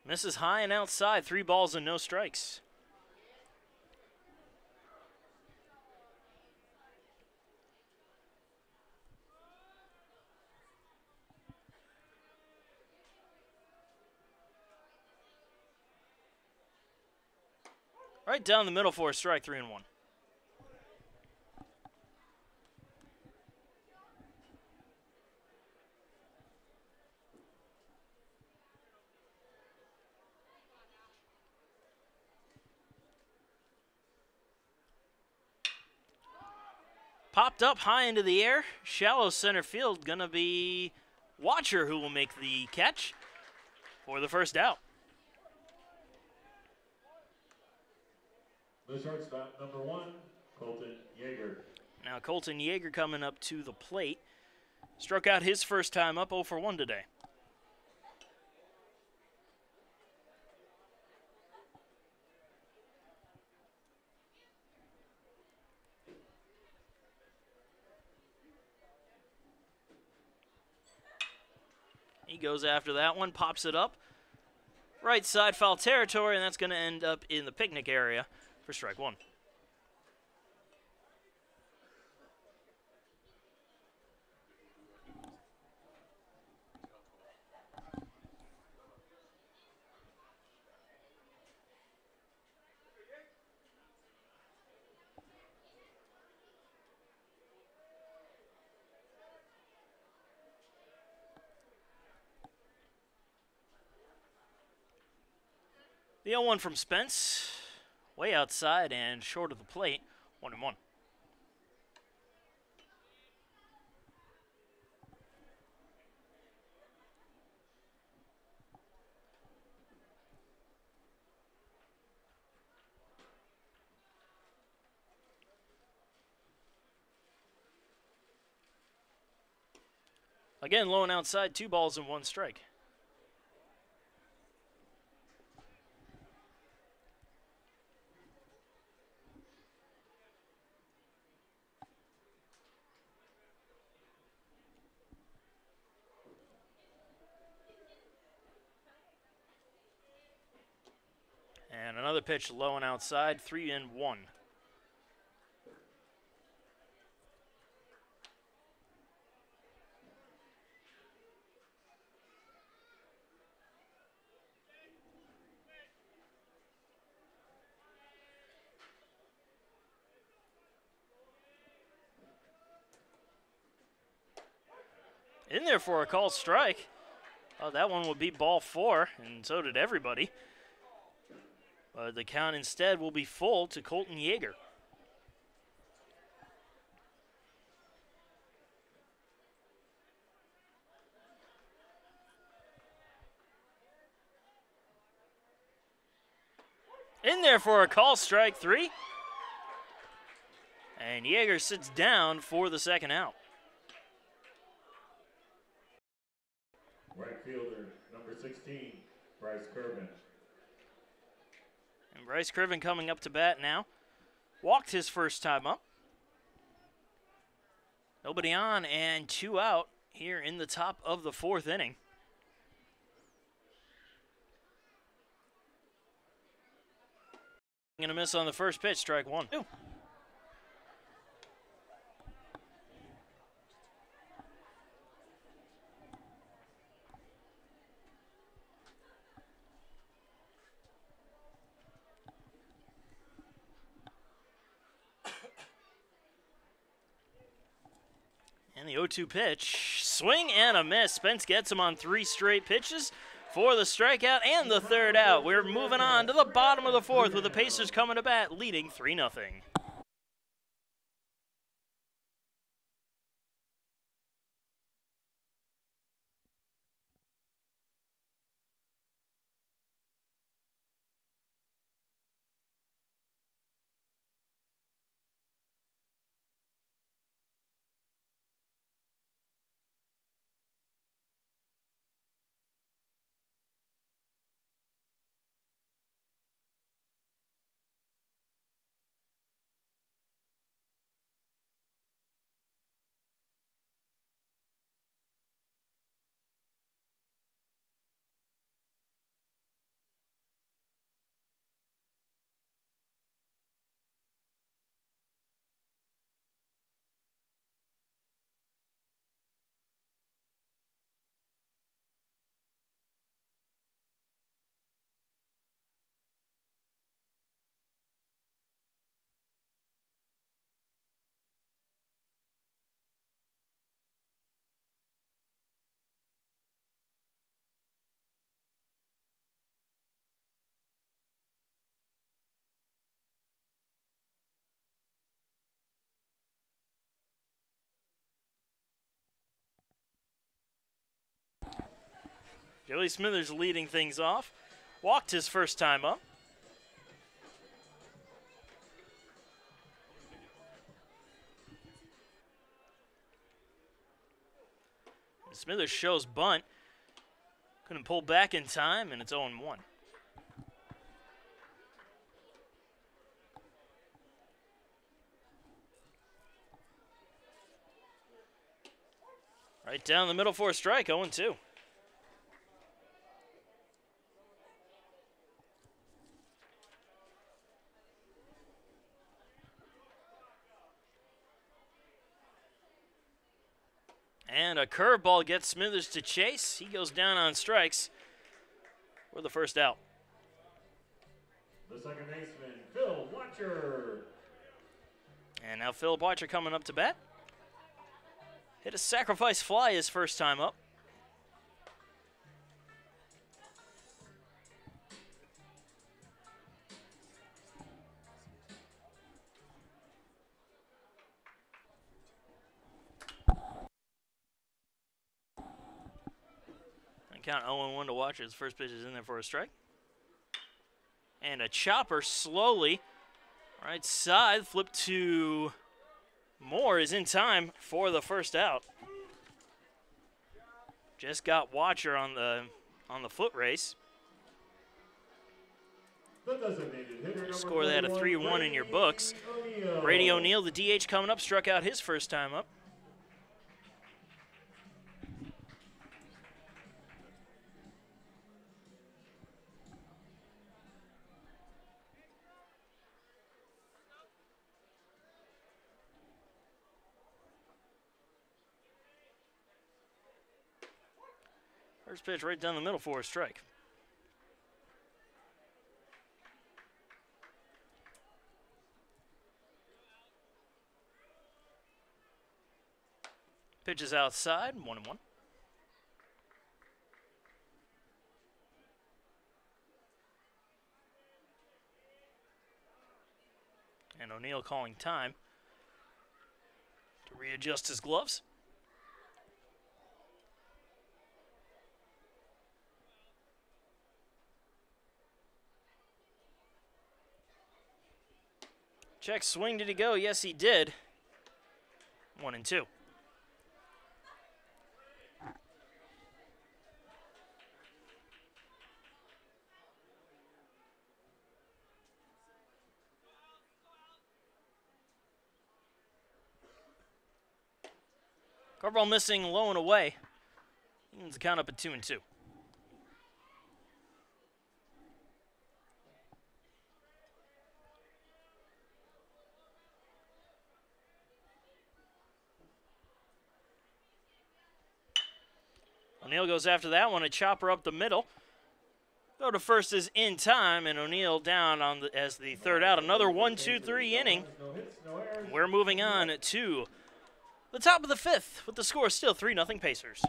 Misses high and outside. 3 balls and no strikes. Right down the middle for a strike, 3-1. Popped up high into the air. Shallow center field. Gonna be Watcher who will make the catch for the first out. The shortstop, number 1, Colton Yeager. Now Colton Yeager coming up to the plate. Struck out his first time up, 0 for 1 today. He goes after that one, pops it up. Right side foul territory, and that's going to end up in the picnic area for strike 1. The 0-1 from Spence, way outside and short of the plate, 1-1. Again, low and outside, 2 balls and 1 strike. And another pitch low and outside, 3-1. In there for a called strike. Oh, that one would be ball 4, and so did everybody. But the count instead will be full to Colton Yeager. In there for a call, strike 3. And Yeager sits down for the second out. Right fielder, number 16, Bryce Curvin. And Bryce Curvin coming up to bat now. Walked his first time up. Nobody on and 2 out here in the top of the 4th inning. Going to miss on the first pitch, strike 1. And the 0-2 pitch, swing and a miss. Spence gets him on 3 straight pitches for the strikeout and the third out. We're moving on to the bottom of the 4th with the Pacers coming to bat, leading 3-0. Joey Smithers leading things off. Walked his first time up. Smithers shows bunt. Couldn't pull back in time, and it's 0-1. Right down the middle for a strike, 0-2. And a curveball gets Smithers to chase. He goes down on strikes for the first out. The second baseman, Phil Watcher. And now Phil Watcher coming up to bat. Hit a sacrifice fly his first time up. Count 0-1 to Watcher. His first pitch is in there for a strike. And a chopper slowly. Right side, flip to Moore is in time for the first out. Just got Watcher on the foot race. Score that a 3-1 in your books. Brady O'Neill, the DH coming up, struck out his first time up. First pitch right down the middle for a strike. Pitch is outside, 1-1. And O'Neill calling time to readjust his gloves. Check swing, did he go? Yes, he did. 1-2. Curveball missing, low and away. Evens the count up at 2-2. O'Neill goes after that one, a chopper up the middle. Go to first is in time, and O'Neill down on as the third out. Another 1-2-3 inning. We're moving on to the top of the fifth with the score still 3-0 Pacers.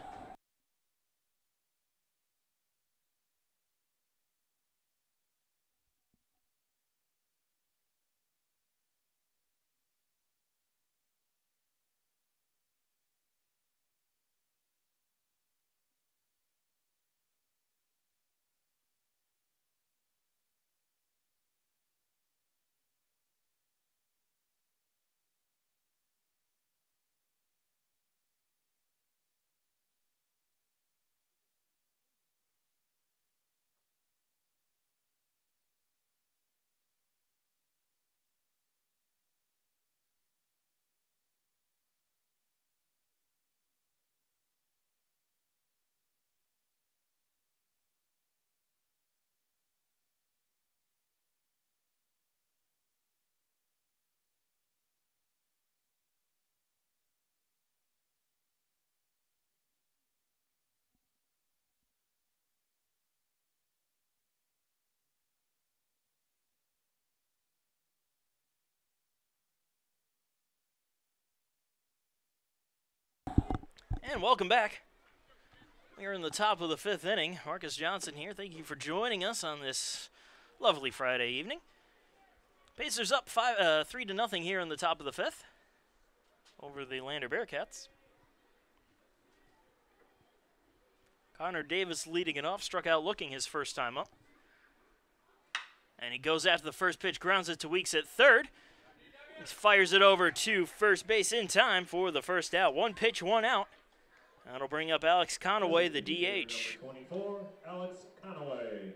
And welcome back. We're in the top of the fifth inning. Marcus Johnson here. Thank you for joining us on this lovely Friday evening. Pacers up 3-0 here in the top of the fifth over the Lander Bearcats. Connor Davis leading it off, struck out looking his first time up. And he goes after the first pitch, grounds it to Weeks at third. He fires it over to first base in time for the first out. One pitch, one out. That'll bring up Alex Conaway, the DH. Number 24, Alex Conaway.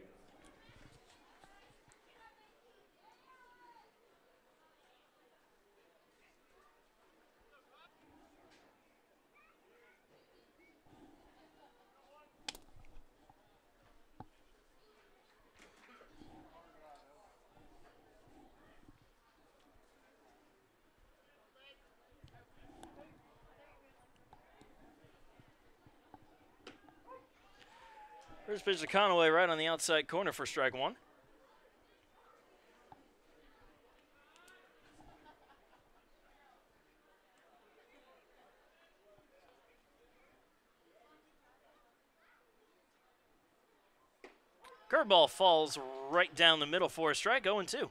First pitch to Conaway right on the outside corner for strike one. Curveball falls right down the middle for a strike, 0-2.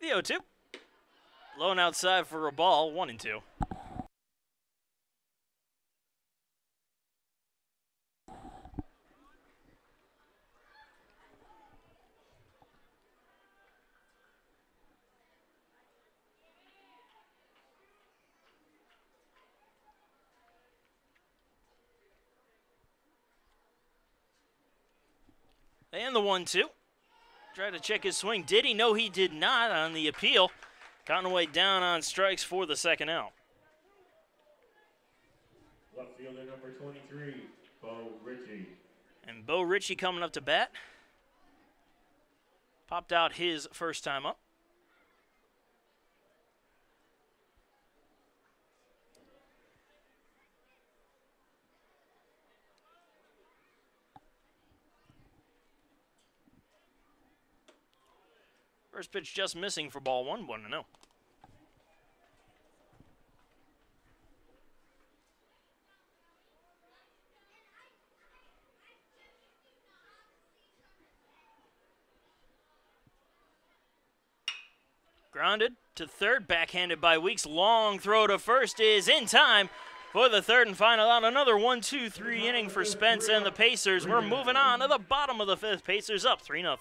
The 0-2. Low and outside for a ball, 1-2. And the 1-2. Tried to check his swing. Did he? No, he did not on the appeal. Conaway down on strikes for the second out. Left fielder number 23, Bo Ritchie. And Bo Ritchie coming up to bat. Popped out his first time up. First pitch just missing for ball one, 1-0. Grounded to third, backhanded by Weeks. Long throw to first is in time for the third and final out. Another 1-2-3 inning for Spence and the Pacers. We're moving on to the bottom of the fifth. Pacers up 3-0.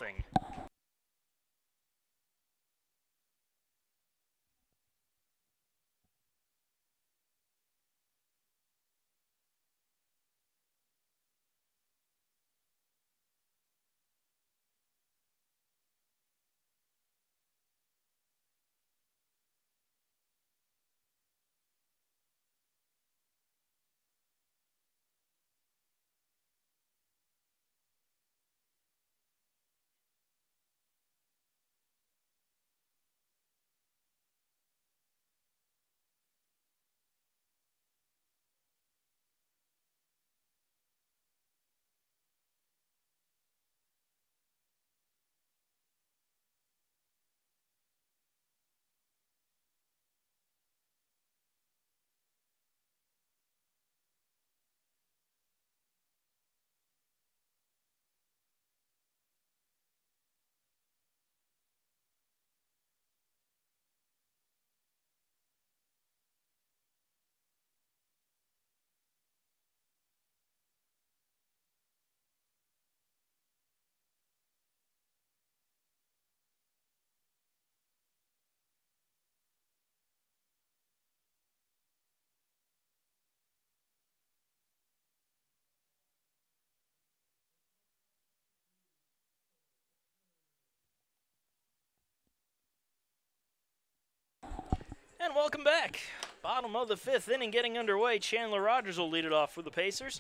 And welcome back. Bottom of the fifth inning getting underway. Chandler Rogers will lead it off for the Pacers.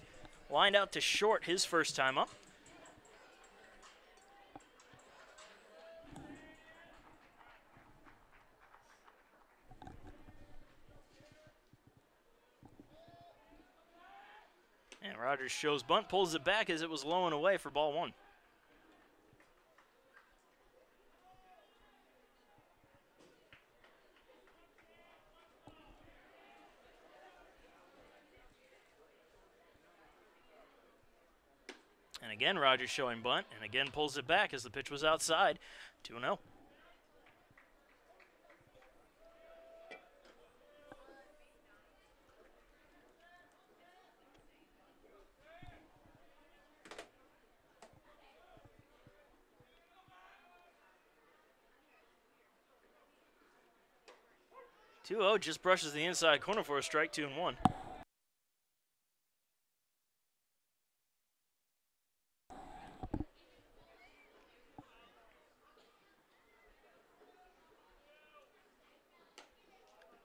Lined out to short his first time up. And Rogers shows bunt, pulls it back as it was low and away for ball one. again, Rogers showing bunt, and again pulls it back as the pitch was outside. 2-0. Just brushes the inside corner for a strike. 2-1.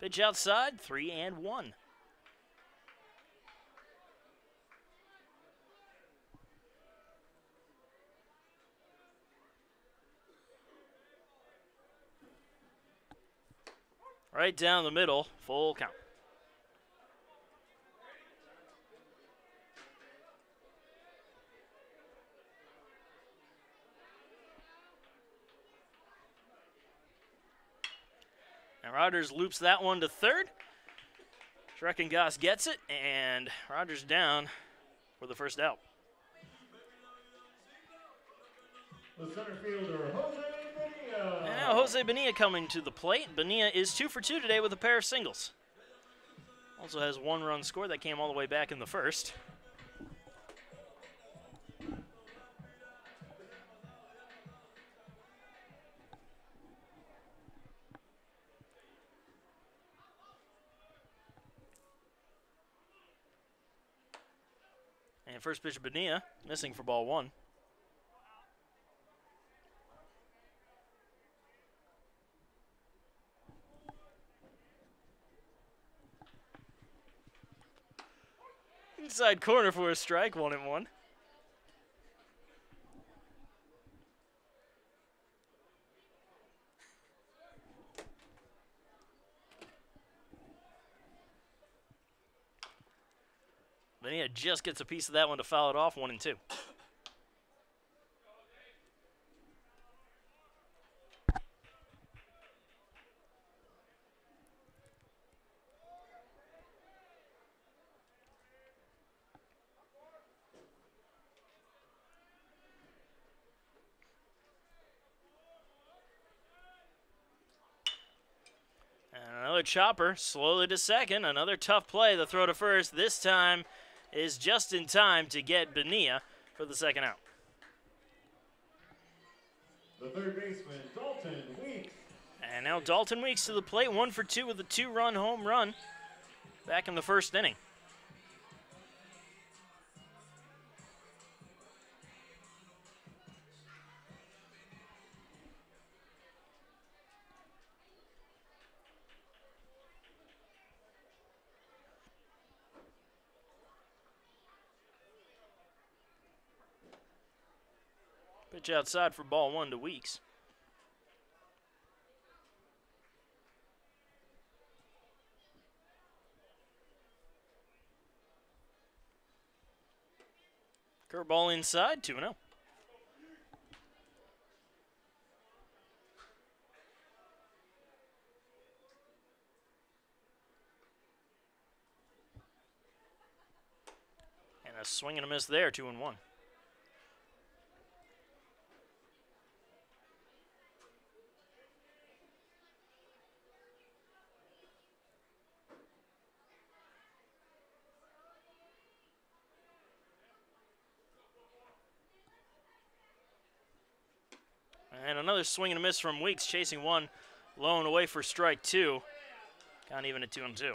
Pitch outside, 3-1. Right down the middle, full count. And Rogers loops that one to third. Schreckengoss gets it, and Rogers down for the first out. The center fielder, Jose Bonilla. And now Jose Bonilla coming to the plate. Bonilla is 2 for 2 today with a pair of singles. Also has 1 run scored that came all the way back in the first. And first pitch, Bonilla missing for ball 1. Inside corner for a strike, 1-1. Bonilla just gets a piece of that one to foul it off, 1-2. Another chopper, slowly to second. Another tough play, the throw to first. This time is just in time to get Bonilla for the second out. The third baseman, Dalton Weeks. And now Dalton Weeks to the plate, 1 for 2 with a 2-run home run back in the first inning. Pitch outside for ball 1 to Weeks. Curveball inside, 2-0. And a swing and a miss there, 2-1. And another swing and a miss from Weeks, chasing one, low and away for strike 2. Count even at 2-2.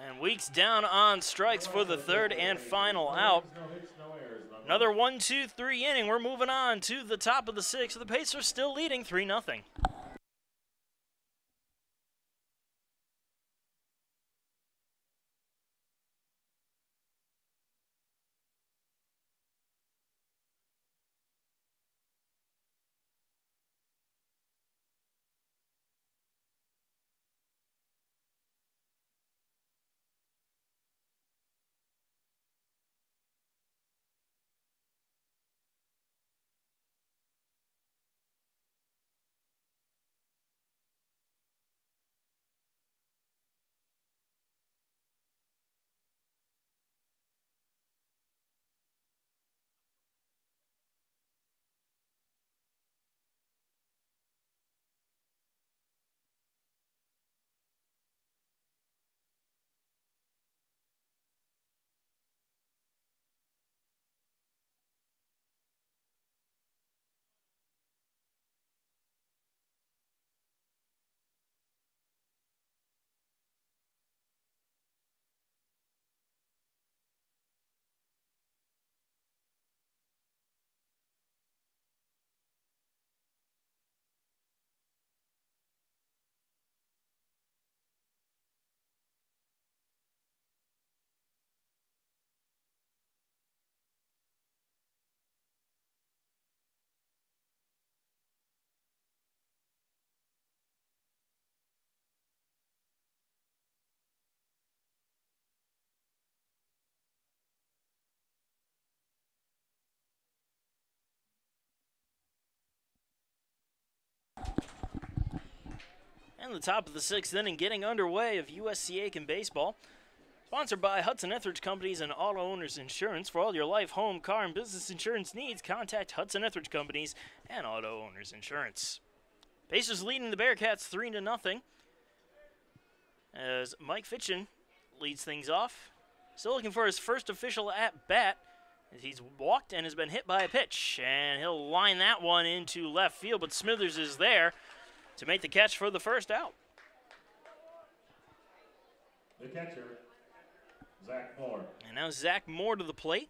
And Weeks down on strikes for the third and final out. Another 1-2-3 inning. We're moving on to the top of the 6th. The Pacers still leading 3-0. And the top of the 6th inning getting underway of USC Aiken Baseball. Sponsored by Hudson Etheridge Companies and Auto Owners Insurance. For all your life, home, car, and business insurance needs, contact Hudson Etheridge Companies and Auto Owners Insurance. Pacers leading the Bearcats 3-0 as Mike Fitchin leads things off. Still looking for his first official at-bat. He's walked and has been hit by a pitch, and he'll line that one into left field, but Smithers is there to make the catch for the first out. The catcher, Zach Moore. And now Zach Moore to the plate.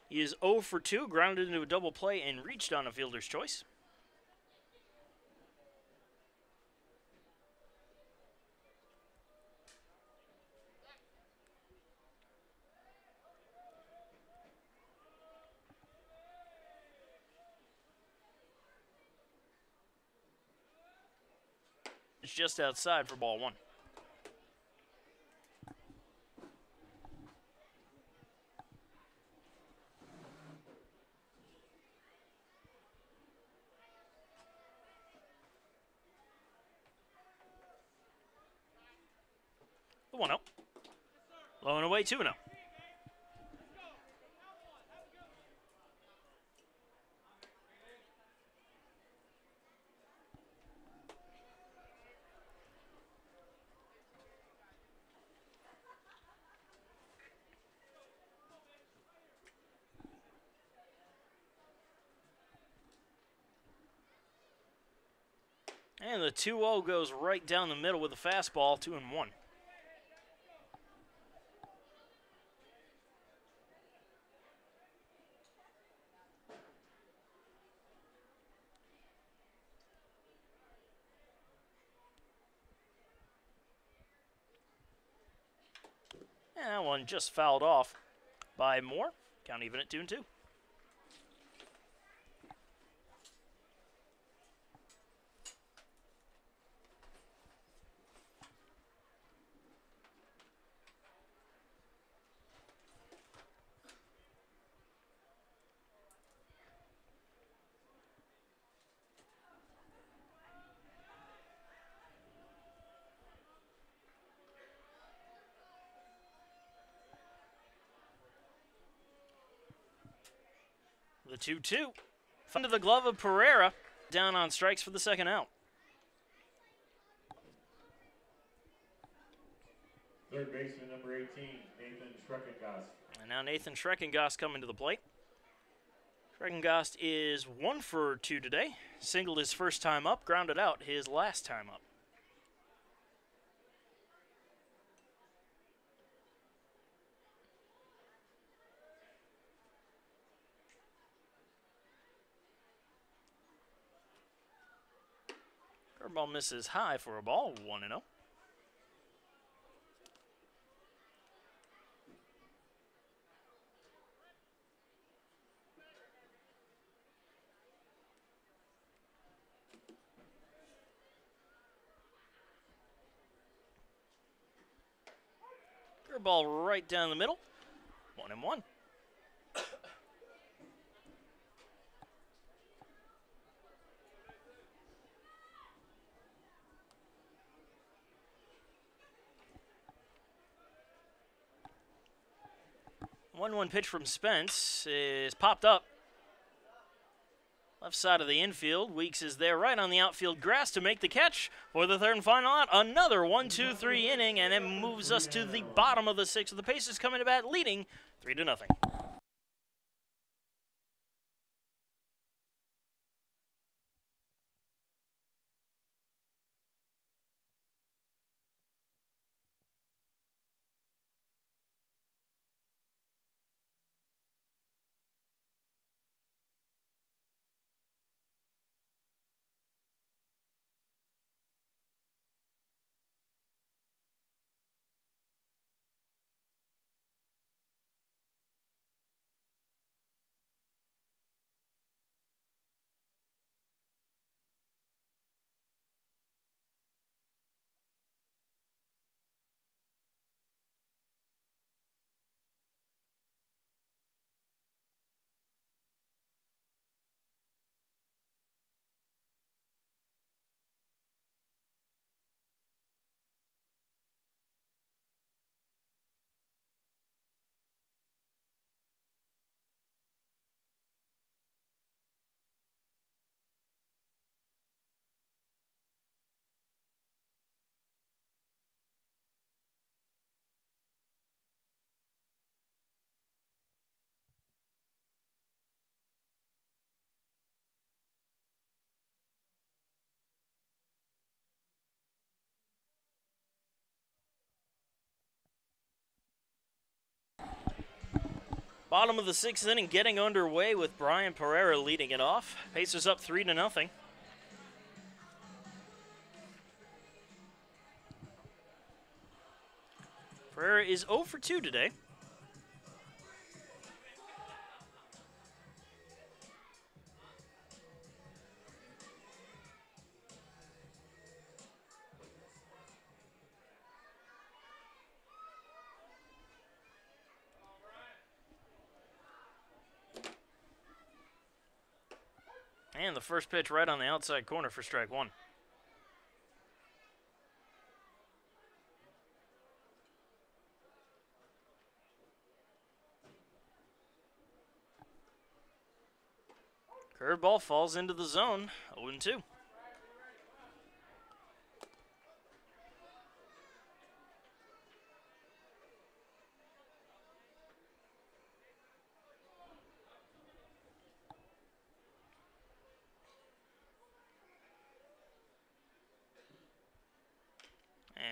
He is 0 for 2, grounded into a double play and reached on a fielder's choice. It's just outside for ball 1. The 1-0. Low and away, 2-0. And the 2-0 goes right down the middle with a fastball, 2-1. And that one just fouled off by Moore. Count even at 2-2. The 2-2. Under the glove of Pereira. Down on strikes for the second out. Third baseman, number 18, Nathan Schreckengast. And now Nathan Schreckengast coming to the plate. Schreckengast is 1 for 2 today. Singled his first time up, grounded out his last time up. Curveball misses high for a ball, 1-0. Curveball right down the middle, 1-1. 1-1 pitch from Spence is popped up. Left side of the infield. Weeks is there right on the outfield grass to make the catch for the third and final out. Another 1-2-3 inning, and it moves us to the bottom of the 6th. The Pacers coming to bat leading 3-0. Bottom of the 6th inning, getting underway with Brian Pereira leading it off. Pacers up 3-0. Pereira is 0 for 2 today. And the first pitch right on the outside corner for strike one. Curveball falls into the zone, 0-2.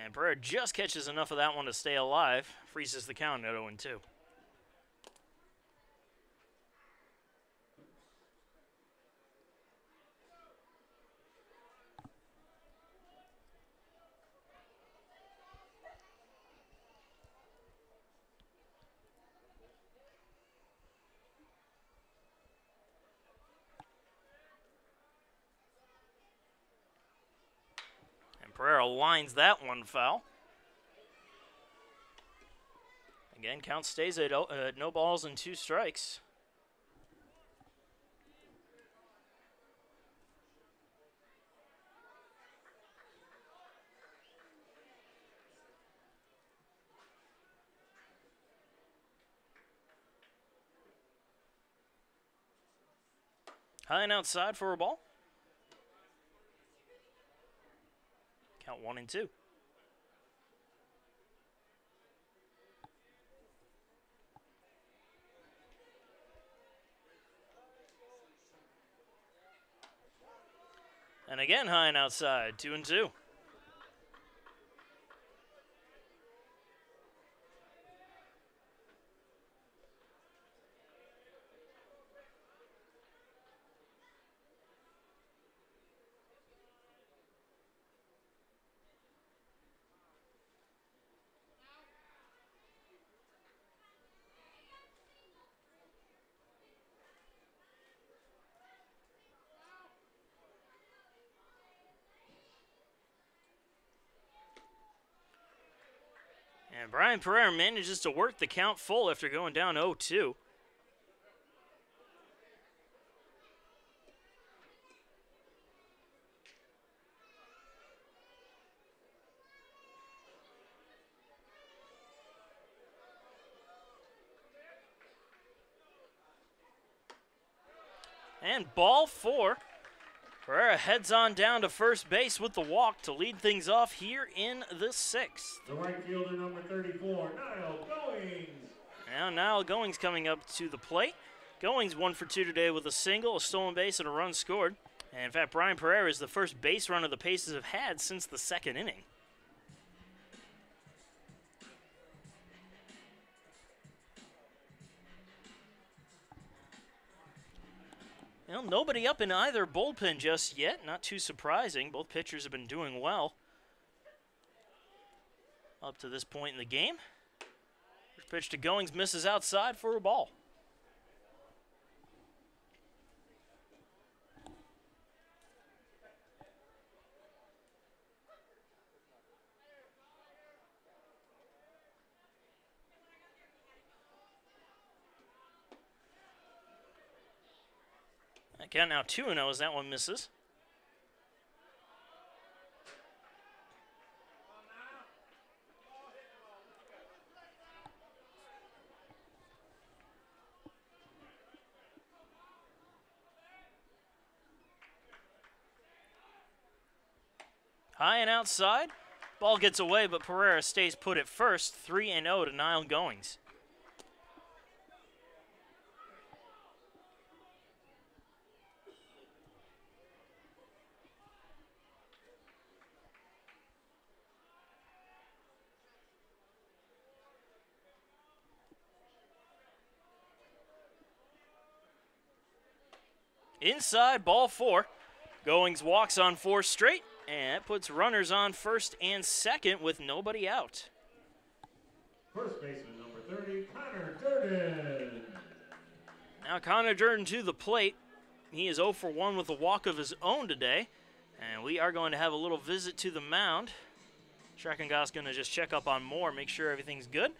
And Pereira just catches enough of that one to stay alive, freezes the count at 0-2. Pereira lines that one foul. Again, count stays at no balls and 2 strikes. High and outside for a ball. Count 1-2. And again, high and outside, 2-2. And Brian Pereira manages to work the count full after going down 0-2. And ball 4. Pereira heads on down to first base with the walk to lead things off here in the 6th. The right fielder, number 34, Niall Goings. Now Niall Goings coming up to the plate. Goings 1 for 2 today with a single, a stolen base, and a run scored. And in fact, Brian Pereira is the first base runner the Pacers have had since the 2nd inning. Well, nobody up in either bullpen just yet. Not too surprising. Both pitchers have been doing well up to this point in the game. First pitch to Goings misses outside for a ball. Again, now 2-0 as that one misses. High and outside. Ball gets away, but Pereira stays put at first. 3-0 to Niall Goings. Inside, ball 4. Goings walks on 4 straight, and that puts runners on first and second with nobody out. First baseman number 30, Connor Durden. Now Connor Durden to the plate. He is 0 for 1 with a walk of his own today, and we are going to have a little visit to the mound. Schreckengoss going to just check up on Moore, make sure everything's good.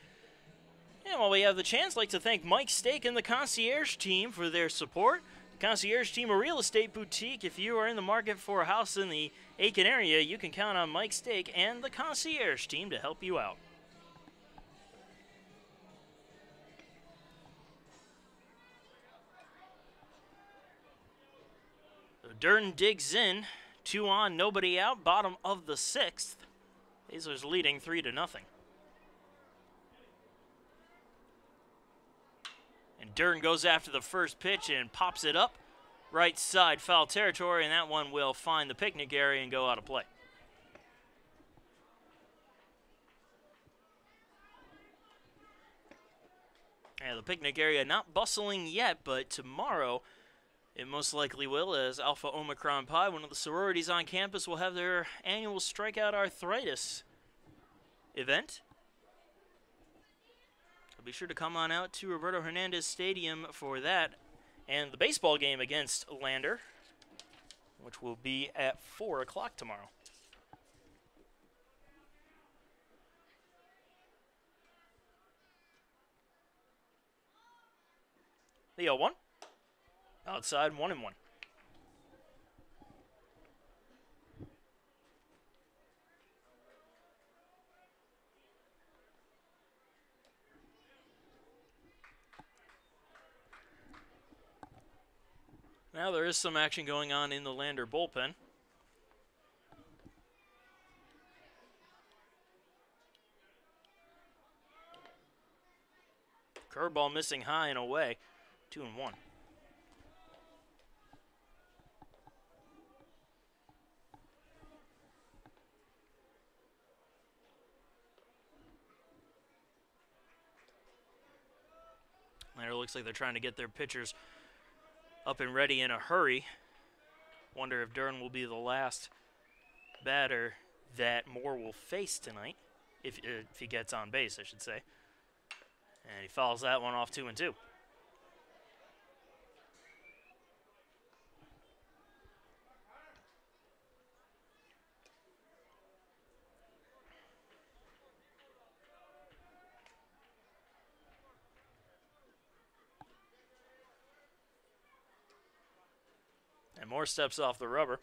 And while we have the chance, I'd like to thank Mike Stake and the Concierge team for their support. The Concierge team, a real estate boutique. If you are in the market for a house in the Aiken area, you can count on Mike Stake and the Concierge team to help you out. So Durden digs in, 2 on, nobody out, bottom of the 6th. Hazlers leading 3-0. And Durden goes after the first pitch and pops it up. Right side foul territory, and that one will find the picnic area and go out of play. And the picnic area not bustling yet, but tomorrow it most likely will, as Alpha Omicron Pi, one of the sororities on campus, will have their annual strikeout arthritis event. So be sure to come on out to Roberto Hernandez Stadium for that. And the baseball game against Lander, which will be at 4 o'clock tomorrow. The 0-1. Outside, 1-1. Now there is some action going on in the Lander bullpen. Curveball missing high and away, 2-1. There looks like they're trying to get their pitchers up and ready in a hurry. Wonder if Durden will be the last batter that Moore will face tonight, if he gets on base, I should say. And he fouls that one off 2-2. And Moore steps off the rubber.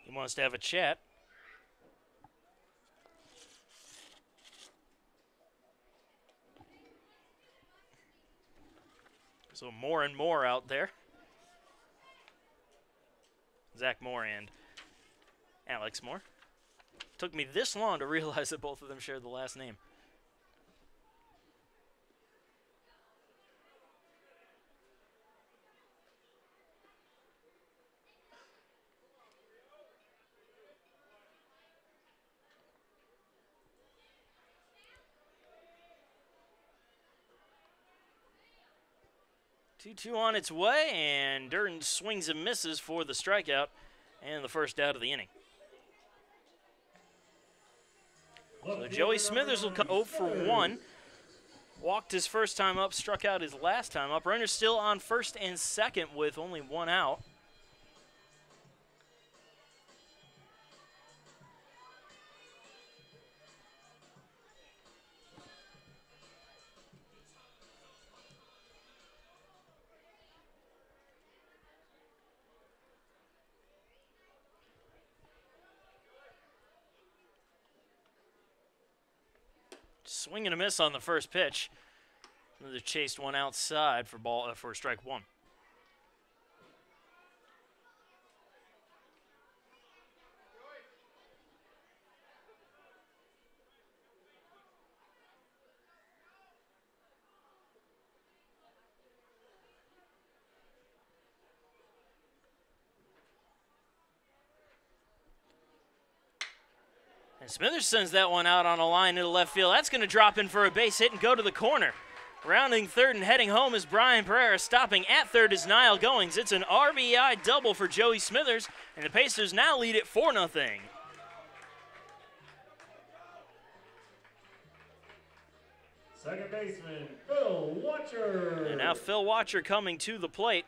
He wants to have a chat. So Moore and Moore out there. Zach Moore and Alex Moore. Took me this long to realize that both of them shared the last name. Two on its way, and Durden swings and misses for the strikeout and the first out of the inning. So Joey Smithers will come 0 for 1. Walked his first time up, struck out his last time up. Runners still on first and second with only 1 out. Swing and a miss on the first pitch. They chased one outside for strike 1. And Smithers sends that one out on a line into left field. That's going to drop in for a base hit and go to the corner. Rounding third and heading home is Brian Pereira. Stopping at third is Niall Goings. It's an RBI double for Joey Smithers, and the Pacers now lead it 4-0. Second baseman, Phil Watcher. And now Phil Watcher coming to the plate.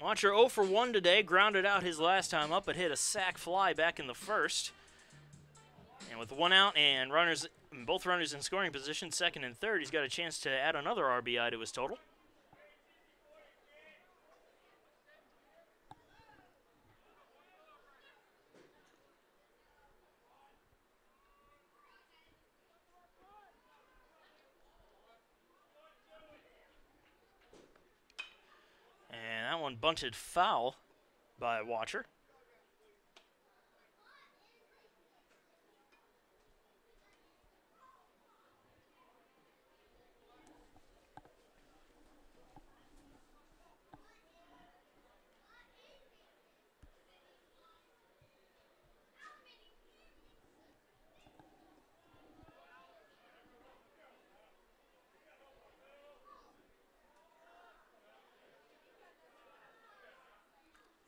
Watcher 0 for 1 today, grounded out his last time up, but hit a sac fly back in the first. And with one out and both runners in scoring position, second and third, he's got a chance to add another RBI to his total. And that one bunted foul by Watcher.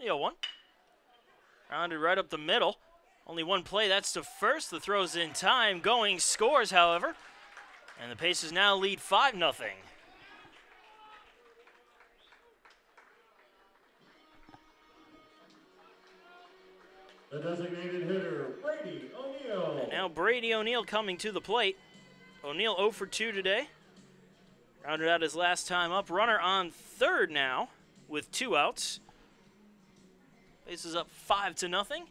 The 0-1. Rounded right up the middle. Only one play, that's to first. The throw's in time. Going scores, however. And the Pacers now lead 5-0. The designated hitter, Brady O'Neill. And now Brady O'Neill coming to the plate. O'Neill 0 for 2 today. Rounded out his last time up. Runner on third now with 2 outs. Pacers up 5-0.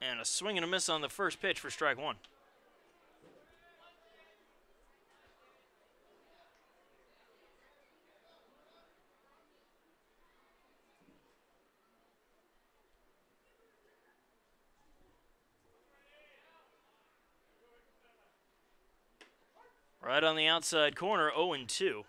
And a swing and a miss on the first pitch for strike one. Right on the outside corner, 0-2.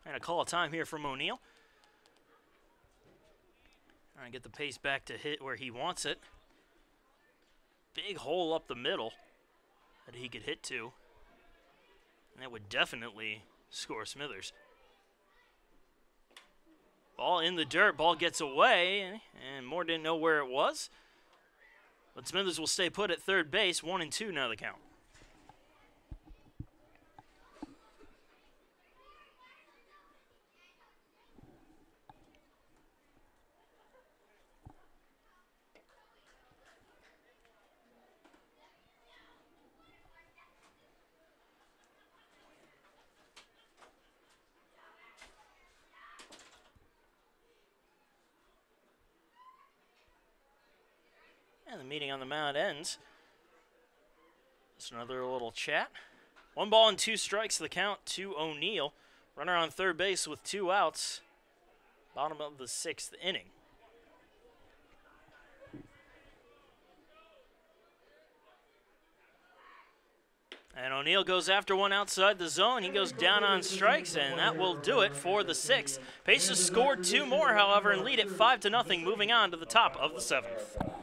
And a call of time here from O'Neill. Trying to get the pace back to hit where he wants it. Big hole up the middle that he could hit to. And that would definitely score Smithers. Ball in the dirt, ball gets away, and Moore didn't know where it was. But Smithers will stay put at third base, 1-2 now the count. And the meeting on the mound ends. Just another little chat. 1 ball and 2 strikes, the count to O'Neill. Runner on third base with 2 outs. Bottom of the 6th inning. And O'Neill goes after one outside the zone. He goes down on strikes, and that will do it for the 6th. Pacers scored 2 more, however, and lead it 5-0, moving on to the top of the 7th.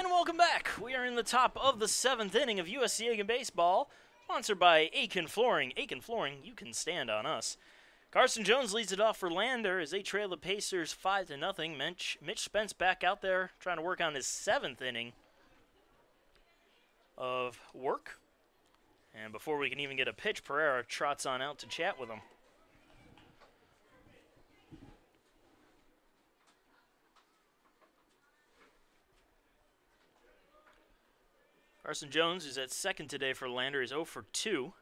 And welcome back. We are in the top of the 7th inning of USC Aiken Baseball, sponsored by Aiken Flooring. Aiken Flooring, you can stand on us. Carson Jones leads it off for Lander as they trail the Pacers 5-0. Mitch Spence back out there trying to work on his 7th inning of work. And before we can even get a pitch, Pereira trots on out to chat with him. Carson Jones, who's at second today for Lander, is 0 for 2.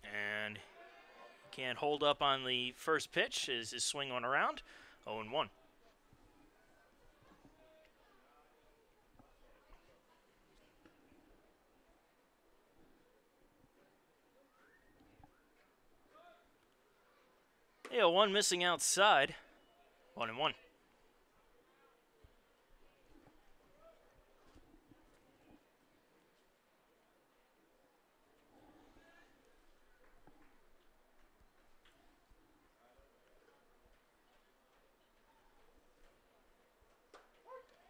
And can't hold up on the first pitch as his swing went around. 0-1. Yeah, one missing outside. 1-1.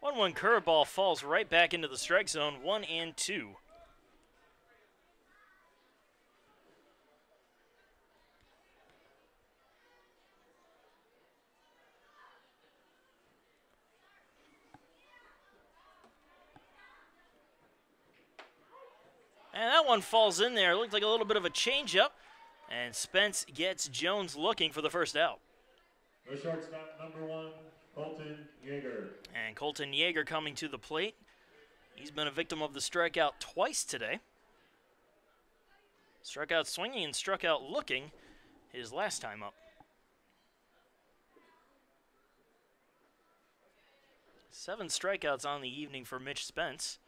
One curveball falls right back into the strike zone. 1-2. And that one falls in there. It looked like a little bit of a changeup. And Spence gets Jones looking for the first out. The shortstop, number 1, Colton Yeager. And Colton Yeager coming to the plate. He's been a victim of the strikeout twice today. Struck out swinging and struck out looking his last time up. 7 strikeouts on the evening for Mitch Spence.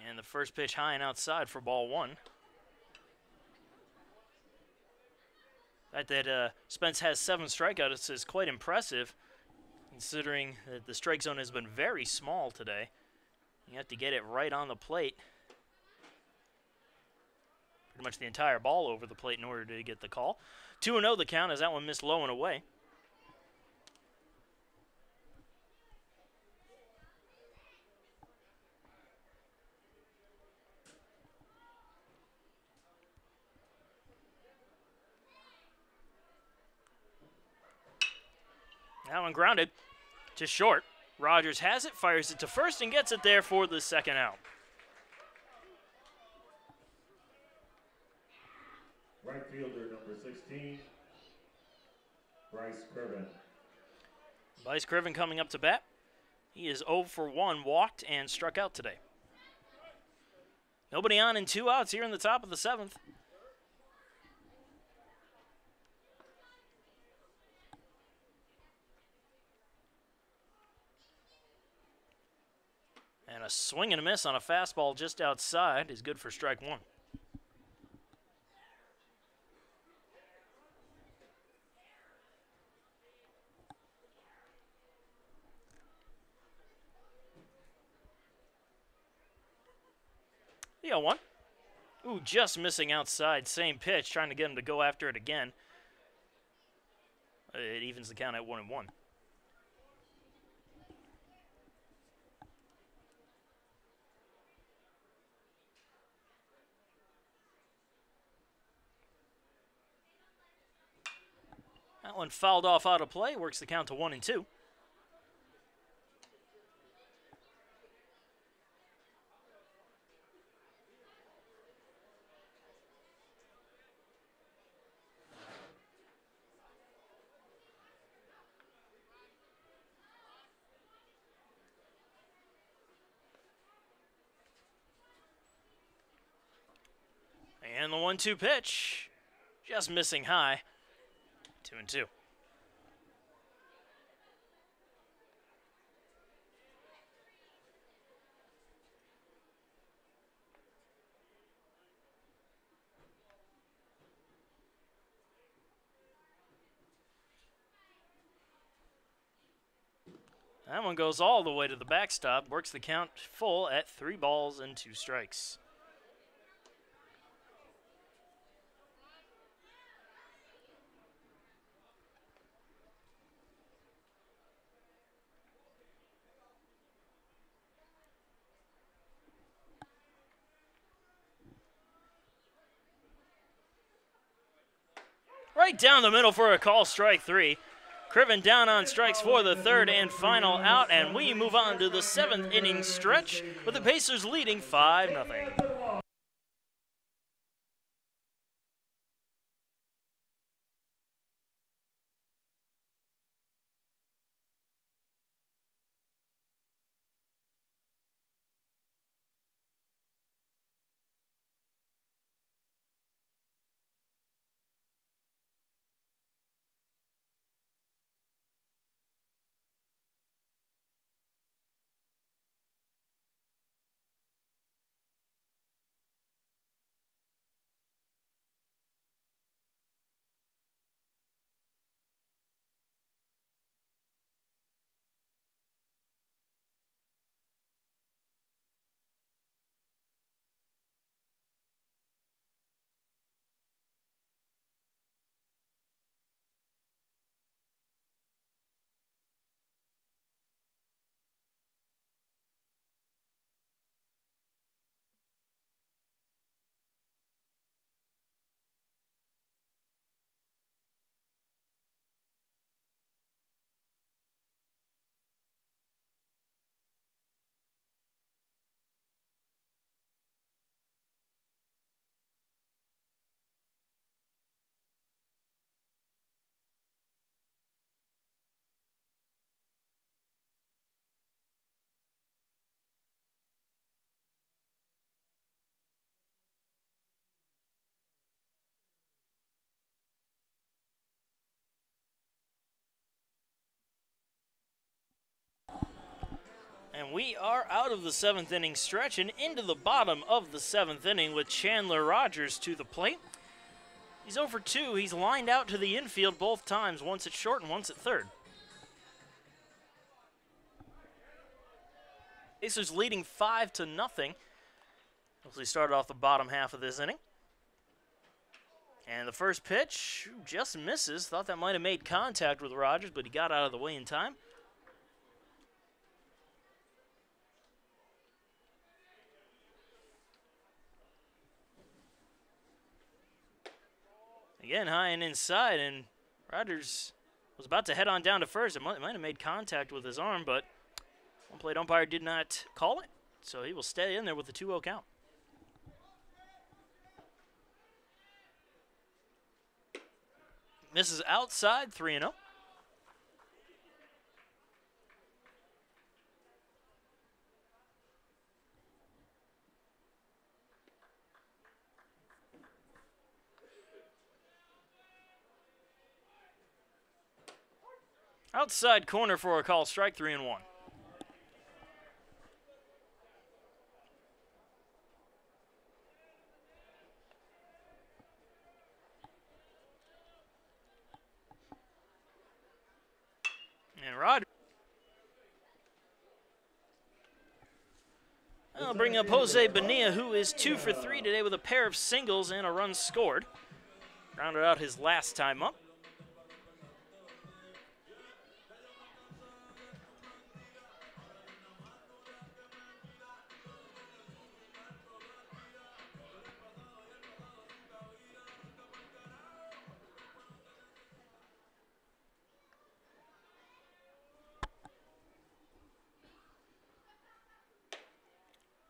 And the first pitch high and outside for ball 1. The fact that Spence has 7 strikeouts is quite impressive, considering that the strike zone has been very small today. You have to get it right on the plate. Pretty much the entire ball over the plate in order to get the call. 2-0 the count as that one missed low and away. That one grounded to short. Rogers has it, fires it to first, and gets it there for the second out. Right fielder, number 16, Bryce Curvin. Bryce Curvin coming up to bat. He is 0 for 1, walked and struck out today. Nobody on and 2 outs here in the top of the 7th. And a swing and a miss on a fastball just outside is good for strike 1. The 0-1. Ooh, just missing outside. Same pitch, trying to get him to go after it again. It evens the count at 1-1. That one fouled off out of play, works the count to 1-2. And the 1-2 pitch, just missing high. 2-2. That one goes all the way to the backstop, works the count full at 3 balls and 2 strikes. Right down the middle for a call, strike 3. Criven down on strikes for the 3rd and final out, and we move on to the 7th inning stretch with the Pacers leading 5-0. And we are out of the 7th inning stretch and into the bottom of the 7th inning with Chandler Rogers to the plate. He's 0 for 2. He's lined out to the infield both times, once at short and once at third. Pacers leading 5-0. Mostly started off the bottom half of this inning. And the first pitch just misses. Thought that might have made contact with Rogers, but he got out of the way in time. Again, high and inside, and Rogers was about to head on down to first. It might have made contact with his arm, but one plate umpire did not call it, so he will stay in there with the 2-0 count. Misses outside, 3-0. Outside corner for a call, strike 3-1. And Rogers. I'll bring up Jose Bonilla, who is 2 for 3 today with a pair of singles and a run scored. Rounded out his last time up.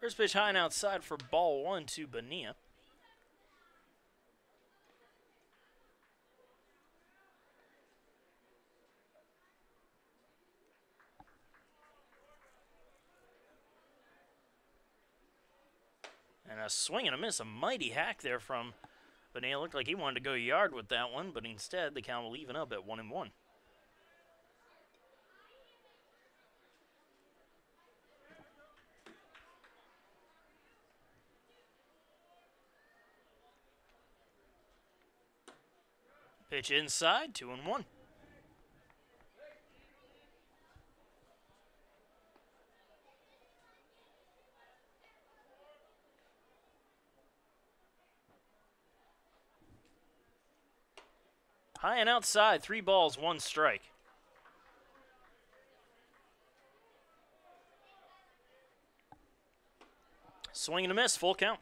First pitch high and outside for ball 1 to Bonilla. And a swing and a miss, a mighty hack there from Bonilla. Looked like he wanted to go yard with that one, but instead the count will even up at 1-1. Pitch inside, 2-1. High and outside, 3 balls, 1 strike. Swing and a miss, full count.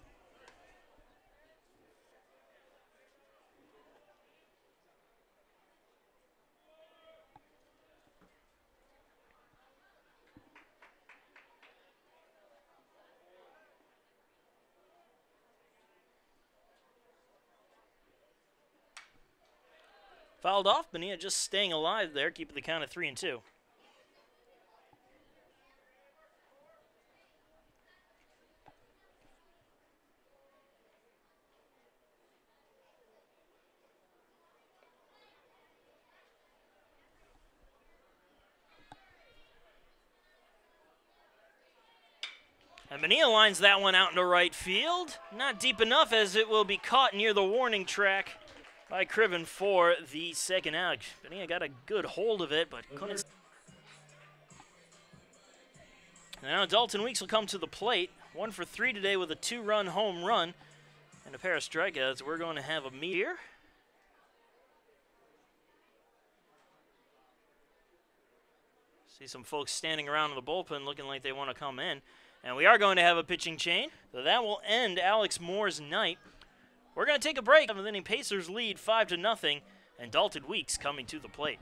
Fouled off, Bonilla just staying alive there, keeping the count of 3-2. And Bonilla lines that one out into right field. Not deep enough, as it will be caught near the warning track by Criven for the second out. Bonilla got a good hold of it, but couldn't. Now Dalton Weeks will come to the plate. 1 for 3 today with a 2-run home run and a pair of strikeouts. We're going to have a meet here. See some folks standing around in the bullpen looking like they want to come in. And we are going to have a pitching change. So that will end Alex Moore's night. We're going to take a break. 7th inning, Pacers lead 5-0, and Dalton Weeks coming to the plate.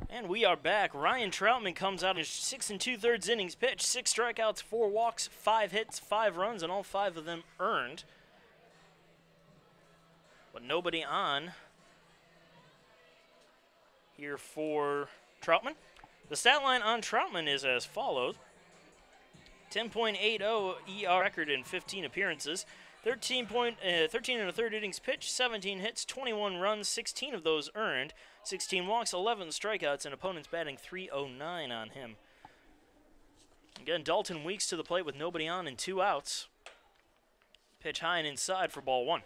And we are back. Ryan Troutman comes out in his 6 2/3 innings pitch. 6 strikeouts, 4 walks, 5 hits, 5 runs, and all 5 of them earned. But nobody on here for Troutman. The stat line on Troutman is as follows. 10.80 ER record in 15 appearances. 13 1/3 innings pitched, 17 hits, 21 runs, 16 of those earned, 16 walks, 11 strikeouts, and opponents batting .309 on him. Again, Dalton Weeks to the plate with nobody on and 2 outs. Pitch high and inside for ball 1.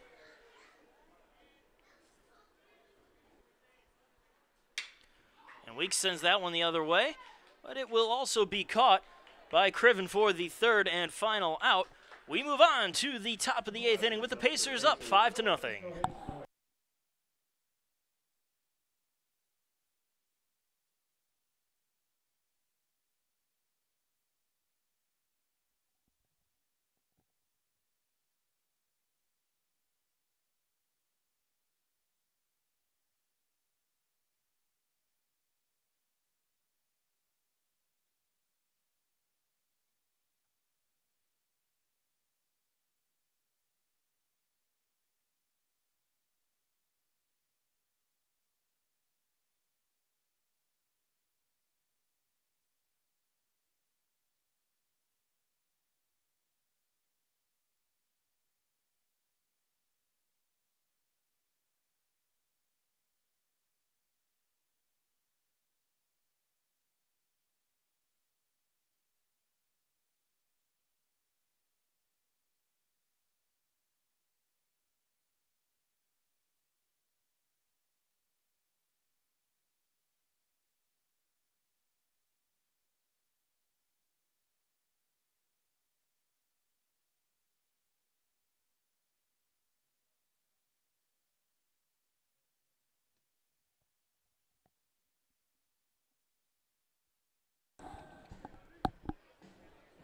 And Weeks sends that one the other way, but it will also be caught by Criven for the 3rd and final out. We move on to the top of the 8th inning with the Pacers up 5-0.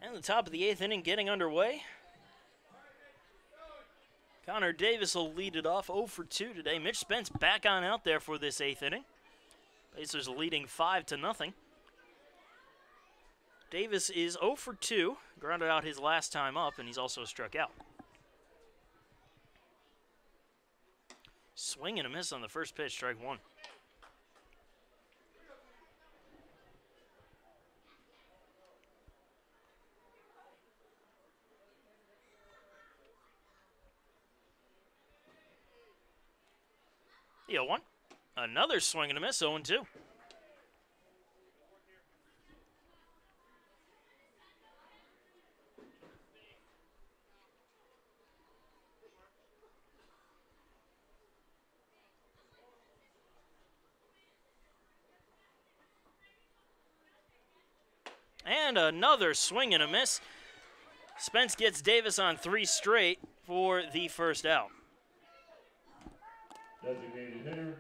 And the top of the 8th inning getting underway. Connor Davis will lead it off 0 for 2 today. Mitch Spence back on out there for this 8th inning. Pacers leading 5-0. Davis is 0 for 2, grounded out his last time up, and he's also struck out. Swing and a miss on the first pitch, strike one. The 0-1. Another swing and a miss, 0-2. And another swing and a miss. Spence gets Davis on 3 straight for the first out. Designated hitter,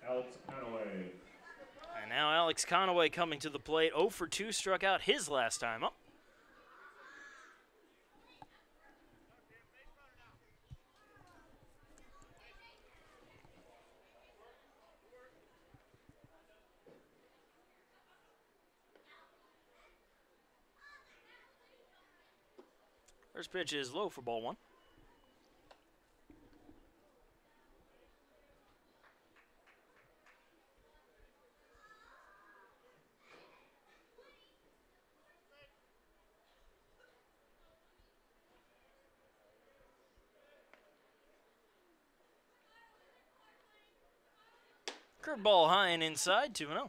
Alex Conaway. And now Alex Conaway coming to the plate. 0 for 2, struck out his last time up. First pitch is low for ball 1. Curveball high and inside, 2-0.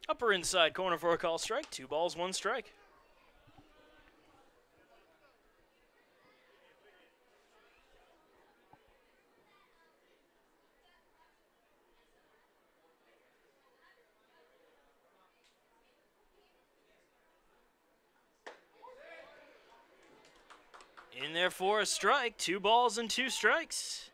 Upper inside corner for a call strike. 2 balls, 1 strike. In there for a strike. 2 balls and 2 strikes.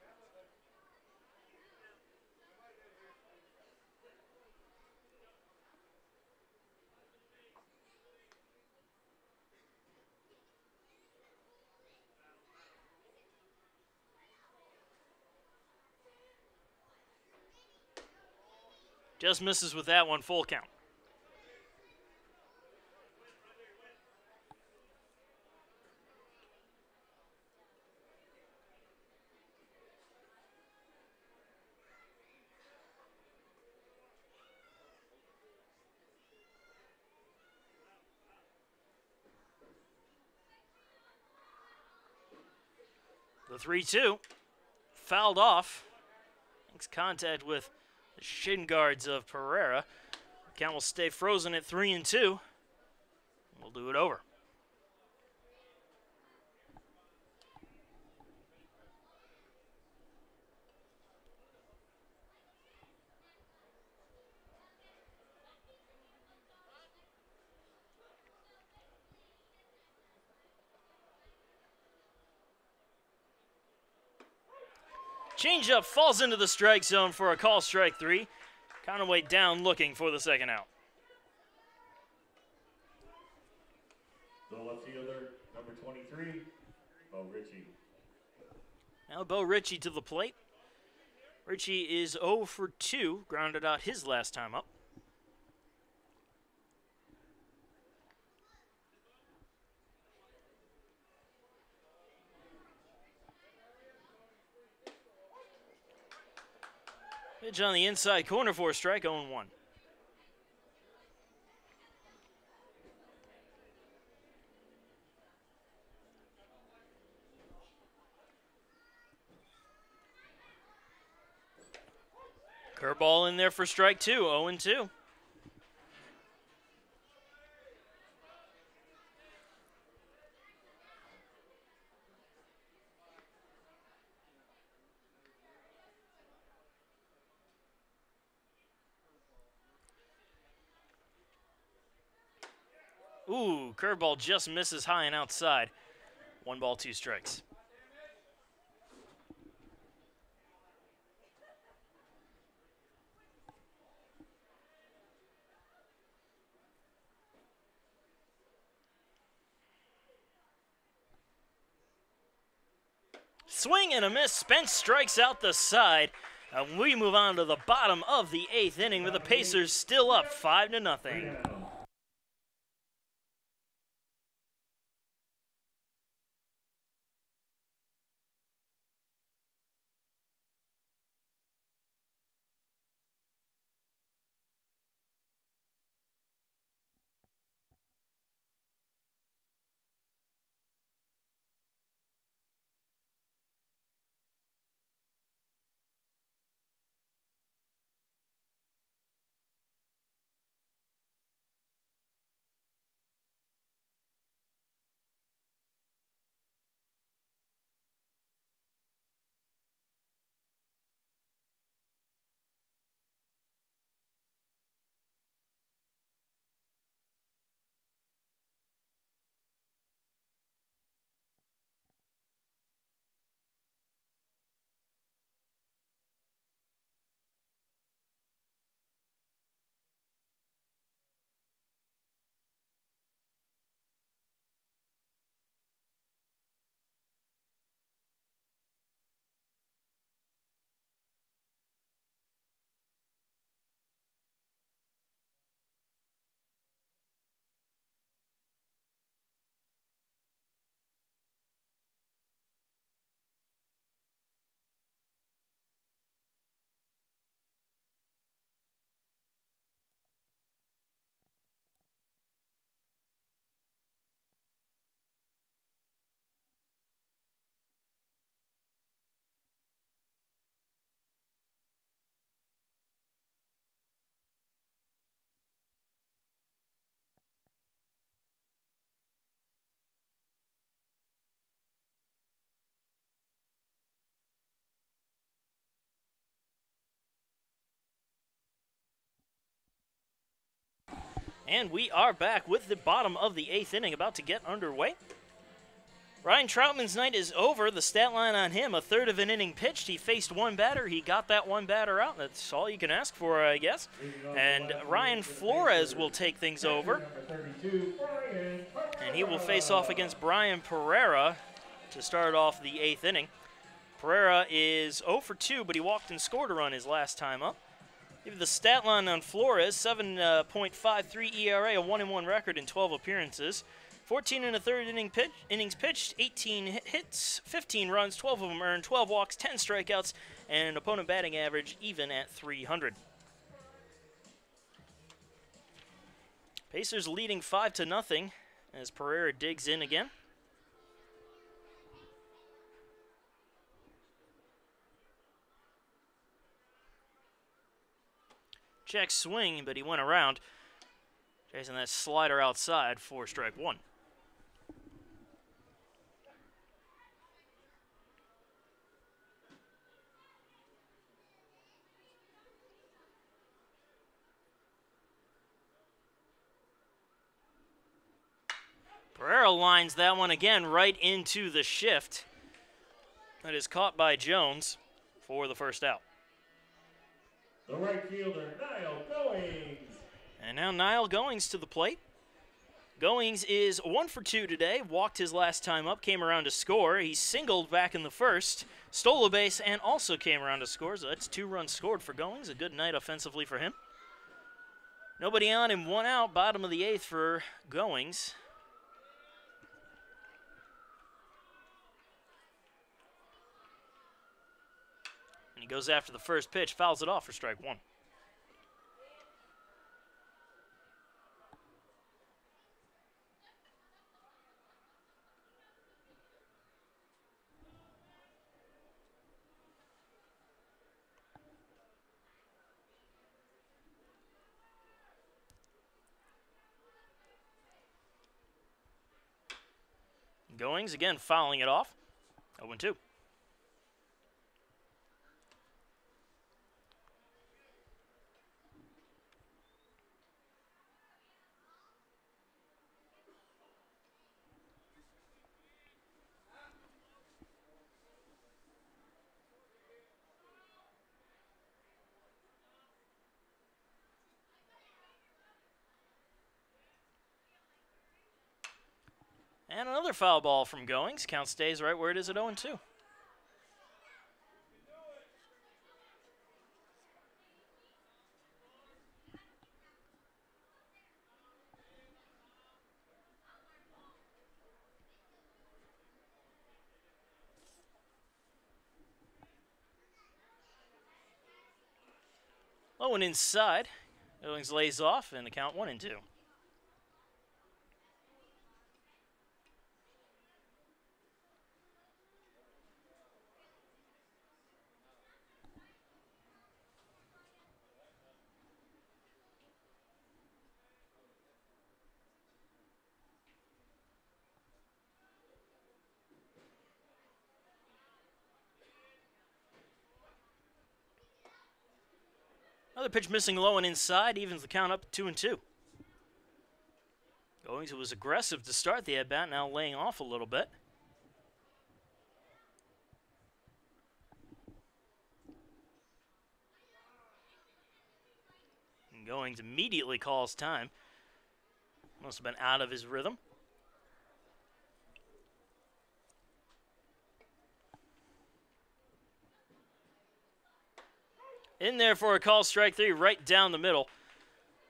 Just misses with that one, full count. The 3-2 fouled off. Makes contact with the shin guards of Pereira. Count will stay frozen at 3-2. We'll do it over. Changeup falls into the strike zone for a call strike 3. Conaway down looking for the second out. The left fielder, number 23, Bo Ritchie. Now Bo Ritchie to the plate. Ritchie is 0 for 2, grounded out his last time up. Pitch on the inside corner for a strike, 0-1. Curveball in there for strike 2, 0-2. Ooh, curveball just misses high and outside. 1 ball, 2 strikes. Swing and a miss. Spence strikes out the side. And we move on to the bottom of the 8th inning with the Pacers still up 5-0. And we are back with the bottom of the 8th inning about to get underway. Ryan Troutman's night is over. The stat line on him, a third of an inning pitched. He faced 1 batter. He got that 1 batter out. That's all you can ask for, I guess. And Ryan Flores will take things over. And he will face off against Brian Pereira to start off the 8th inning. Pereira is 0 for 2, but he walked and scored a run his last time up. Give you the stat line on Flores, 7.53 ERA, a 1-1 record in 12 appearances. 14 and a third innings pitched, 18 hits, 15 runs, 12 of them earned, 12 walks, 10 strikeouts, and an opponent batting average even at 300. Pacers leading 5-0 as Pereira digs in again. Check swing, but he went around. Chasing that slider outside for strike 1. Pereira lines that one again right into the shift. That is caught by Jones for the first out. The right fielder, Niall Goings. And now Niall Goings to the plate. Goings is 1 for 2 today, walked his last time up, came around to score. He singled back in the first, stole a base, and also came around to score. So that's 2 runs scored for Goings. A good night offensively for him. Nobody on him, 1 out, bottom of the 8th for Goings. And he goes after the first pitch, fouls it off for strike 1. Goings again fouling it off. 0-2. And another foul ball from Goings. Count stays right where it is at 0-2. Low and inside. Goings lays off, and the count 1-2. Another pitch missing low and inside, evens the count up to 2-2. Goings, who was aggressive to start the at-bat, now laying off a little bit. And Goings immediately calls time. Must have been out of his rhythm. In there for a call, strike 3, right down the middle.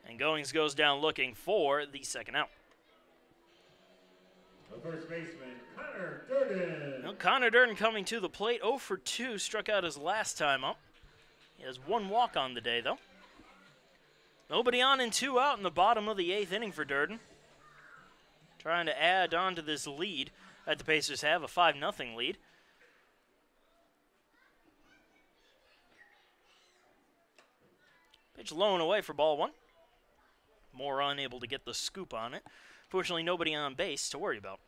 And Goings goes down looking for the second out. The first baseman, Connor Durden. Now, Connor Durden coming to the plate, 0 for 2, struck out his last time up. He has 1 walk on the day, though. Nobody on and 2 out in the bottom of the 8th inning for Durden. Trying to add on to this lead that the Pacers have, a 5-0 lead. Pitch low and away for ball 1. Moore unable to get the scoop on it. Fortunately, nobody on base to worry about.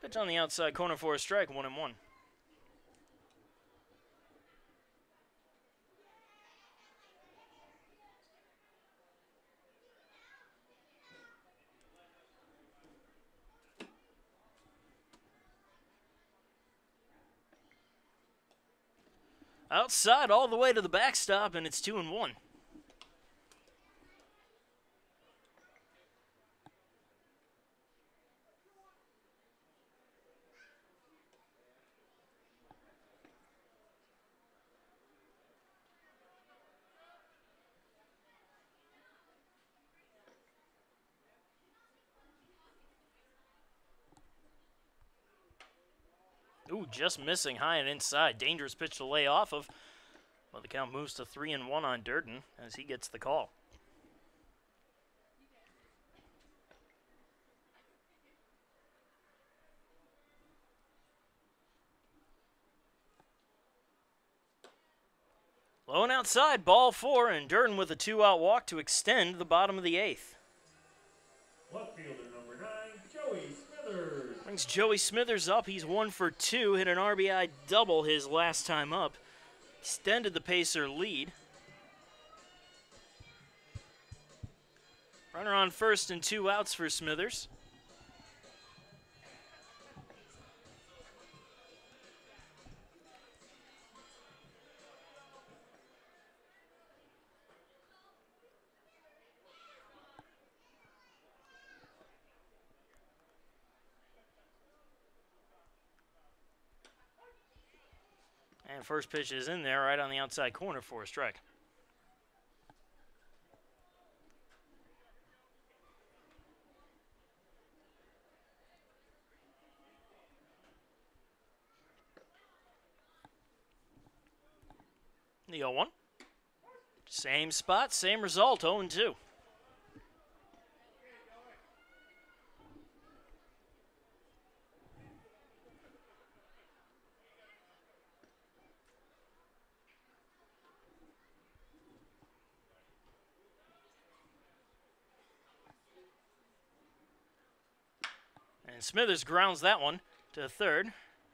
Pitch on the outside corner for a strike, 1-1. Outside all the way to the backstop, and it's 2-1. Ooh, just missing high and inside. Dangerous pitch to lay off of. Well, the count moves to 3-1 on Durden as he gets the call. Low and outside, ball 4, and Durden with a 2-out walk to extend the bottom of the 8th. Left fielder number 9, Joey Smithers. Brings Joey Smithers up. He's 1 for 2, hit an RBI double his last time up. Extended the Pacer lead. Runner on first and 2 outs for Smithers. And first pitch is in there right on the outside corner for a strike. The 0-1. Same spot, same result, 0-2. And Smithers grounds that one to third.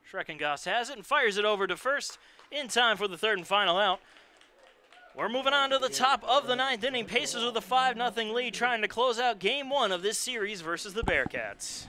Schreckengoss has it and fires it over to first in time for the third and final out. We're moving on to the top of the ninth inning. Pacers with a 5-0 lead, trying to close out game one of this series versus the Bearcats.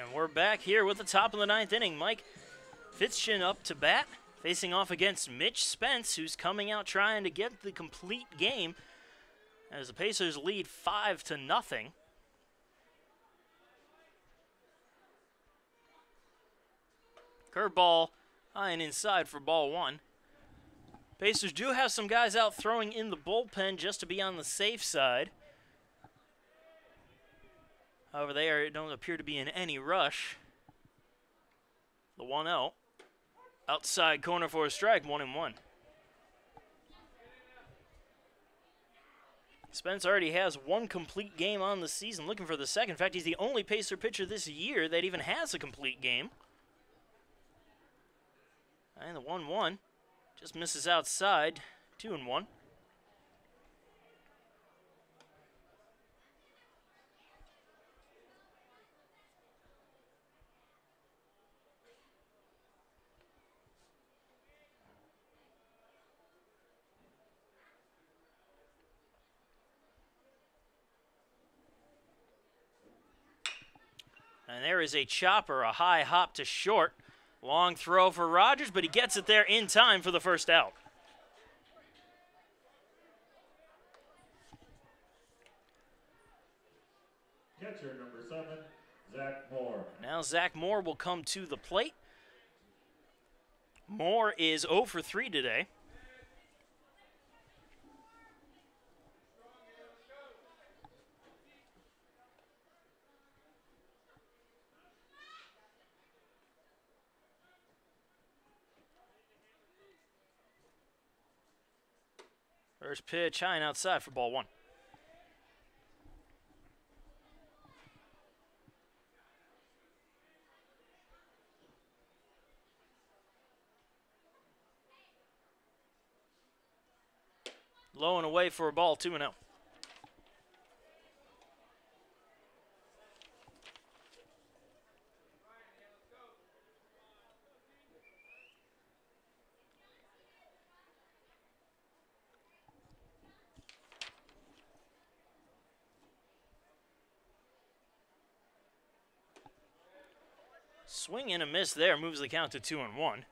And we're back here with the top of the ninth inning. Mike Fitzchin up to bat, facing off against Mitch Spence, who's coming out trying to get the complete game as the Pacers lead 5-0. Curveball high and inside for ball one. Pacers do have some guys out throwing in the bullpen just to be on the safe side. However, they don't appear to be in any rush. The 1-0. Outside corner for a strike, 1-1. Spence already has one complete game on the season, looking for the second. In fact, he's the only Pacer pitcher this year that even has a complete game. And the 1-1 just misses outside, 2-1. And there is a chopper, a high hop to short. Long throw for Rogers, but he gets it there in time for the first out. Catcher number 7, Zach Moore. Now Zach Moore will come to the plate. Moore is 0 for 3 today. First pitch high and outside for ball one. Low and away for a ball, 2-0. Swing and a miss there, moves the count to 2-1.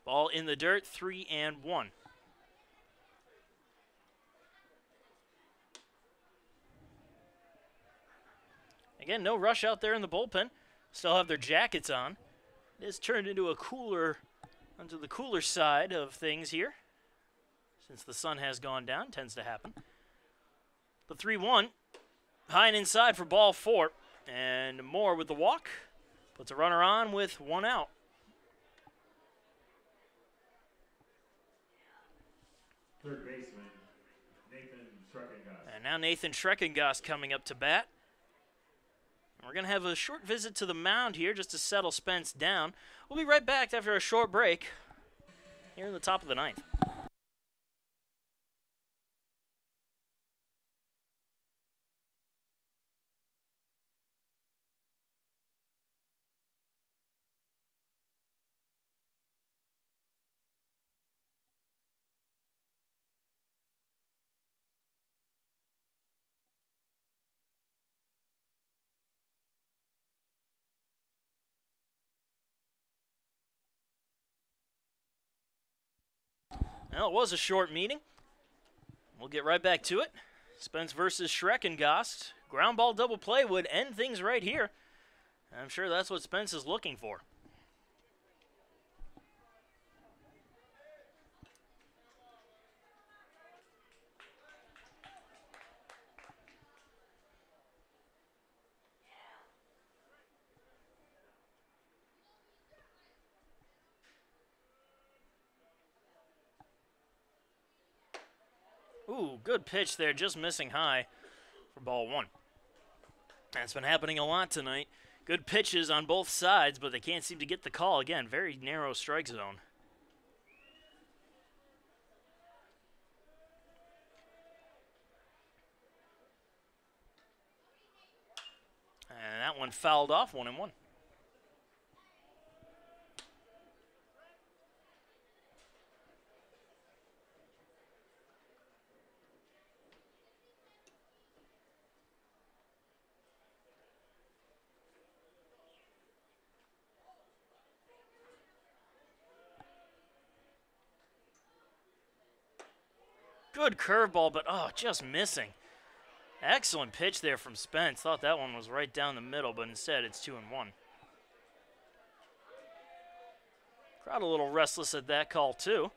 Ball in the dirt, 3-1. Again, no rush out there in the bullpen. Still have their jackets on. It has turned into onto the cooler side of things here. Since the sun has gone down, tends to happen. The 3-1. High and inside for ball 4. And Moore with the walk. Puts a runner on with 1 out. Third baseman, Nathan Schreckengast. And now Nathan Schreckengast coming up to bat. We're going to have a short visit to the mound here just to settle Spence down. We'll be right back after a short break here in the top of the 9th. Well, it was a short meeting. We'll get right back to it. Spence versus Schreckengast. Ground ball double play would end things right here. I'm sure that's what Spence is looking for. Ooh, good pitch there, just missing high for ball 1. That's been happening a lot tonight. Good pitches on both sides, but they can't seem to get the call. Again, very narrow strike zone. And that one fouled off, 1-1. Good curveball, but just missing. Excellent pitch there from Spence. Thought that one was right down the middle, but instead it's 2-1. Crowd a little restless at that call, too.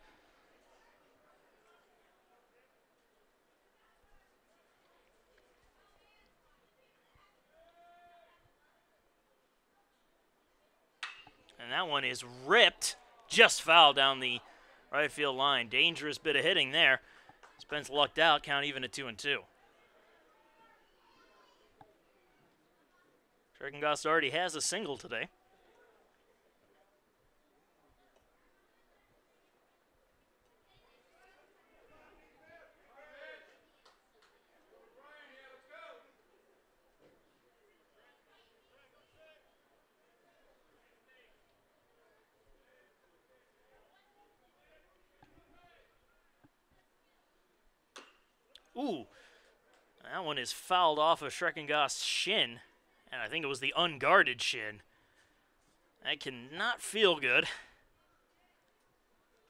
And that one is ripped, just foul down the right field line. Dangerous bit of hitting there. Spence lucked out, count even at 2-2. Schreckengast already has a single today. Ooh, that one is fouled off of Schreckengast's shin, and I think it was the unguarded shin. That cannot feel good.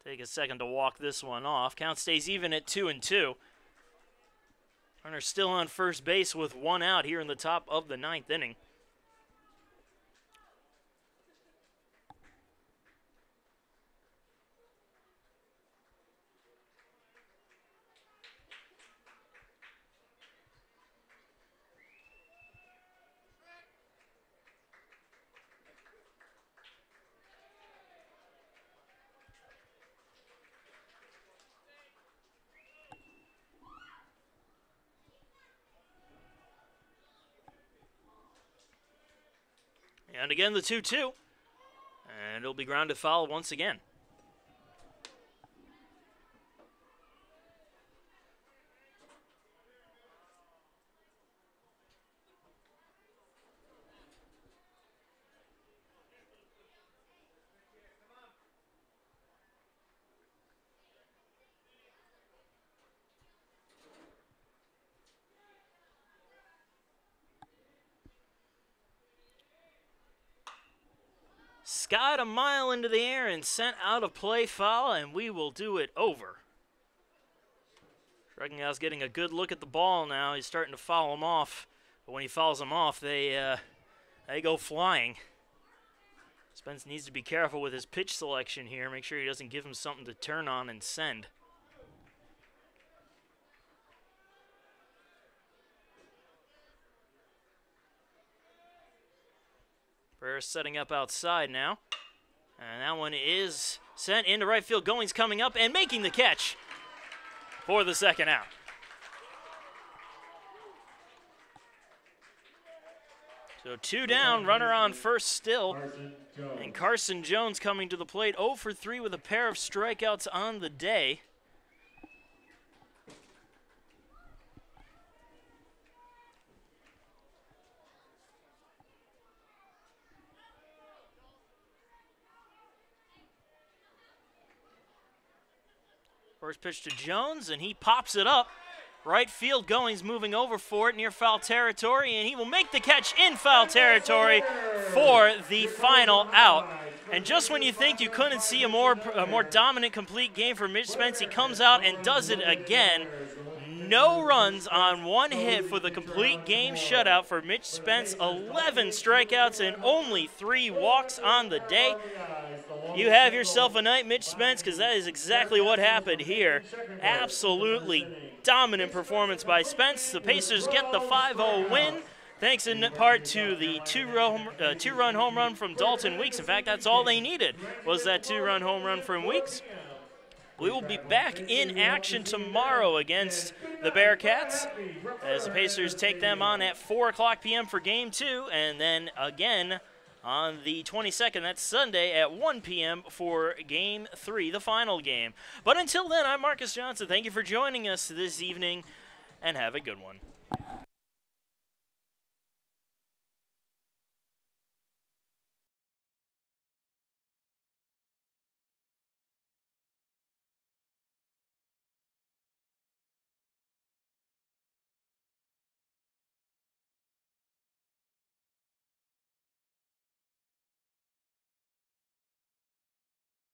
Take a second to walk this one off. Count stays even at 2-2. Runner still on first base with 1 out here in the top of the 9th inning. And again, the 2-2. And it'll be grounded foul once again. Skied a mile into the air and sent out of play foul, and we will do it over. Schreckengast getting a good look at the ball now. He's starting to foul him off, but when he fouls him off, they go flying. Spence needs to be careful with his pitch selection here. Make sure he doesn't give him something to turn on and send. Barrera's setting up outside now. And that one is sent into right field. Goings coming up and making the catch for the second out. So 2 down, runner on first still. And Carson Jones coming to the plate, 0 for 3 with a pair of strikeouts on the day. First pitch to Jones, and he pops it up. Right field, Goings moving over for it near foul territory, and he will make the catch in foul territory for the final out. And just when you think you couldn't see a more dominant, complete game for Mitch Spence, he comes out and does it again. No runs on 1 hit for the complete game shutout for Mitch Spence. 11 strikeouts and only 3 walks on the day. You have yourself a night, Mitch Spence, because that is exactly what happened here. Absolutely dominant performance by Spence. The Pacers get the 5-0 win, thanks in part to the two-run home run from Dalton Weeks. In fact, that's all they needed, was that 2-run home run from Weeks. We will be back in action tomorrow against the Bearcats as the Pacers take them on at 4 o'clock p.m. for Game 2, and then again on the 22nd, that's Sunday, at 1 p.m. for Game 3, the final game. But until then, I'm Marcus Johnson. Thank you for joining us this evening, and have a good one.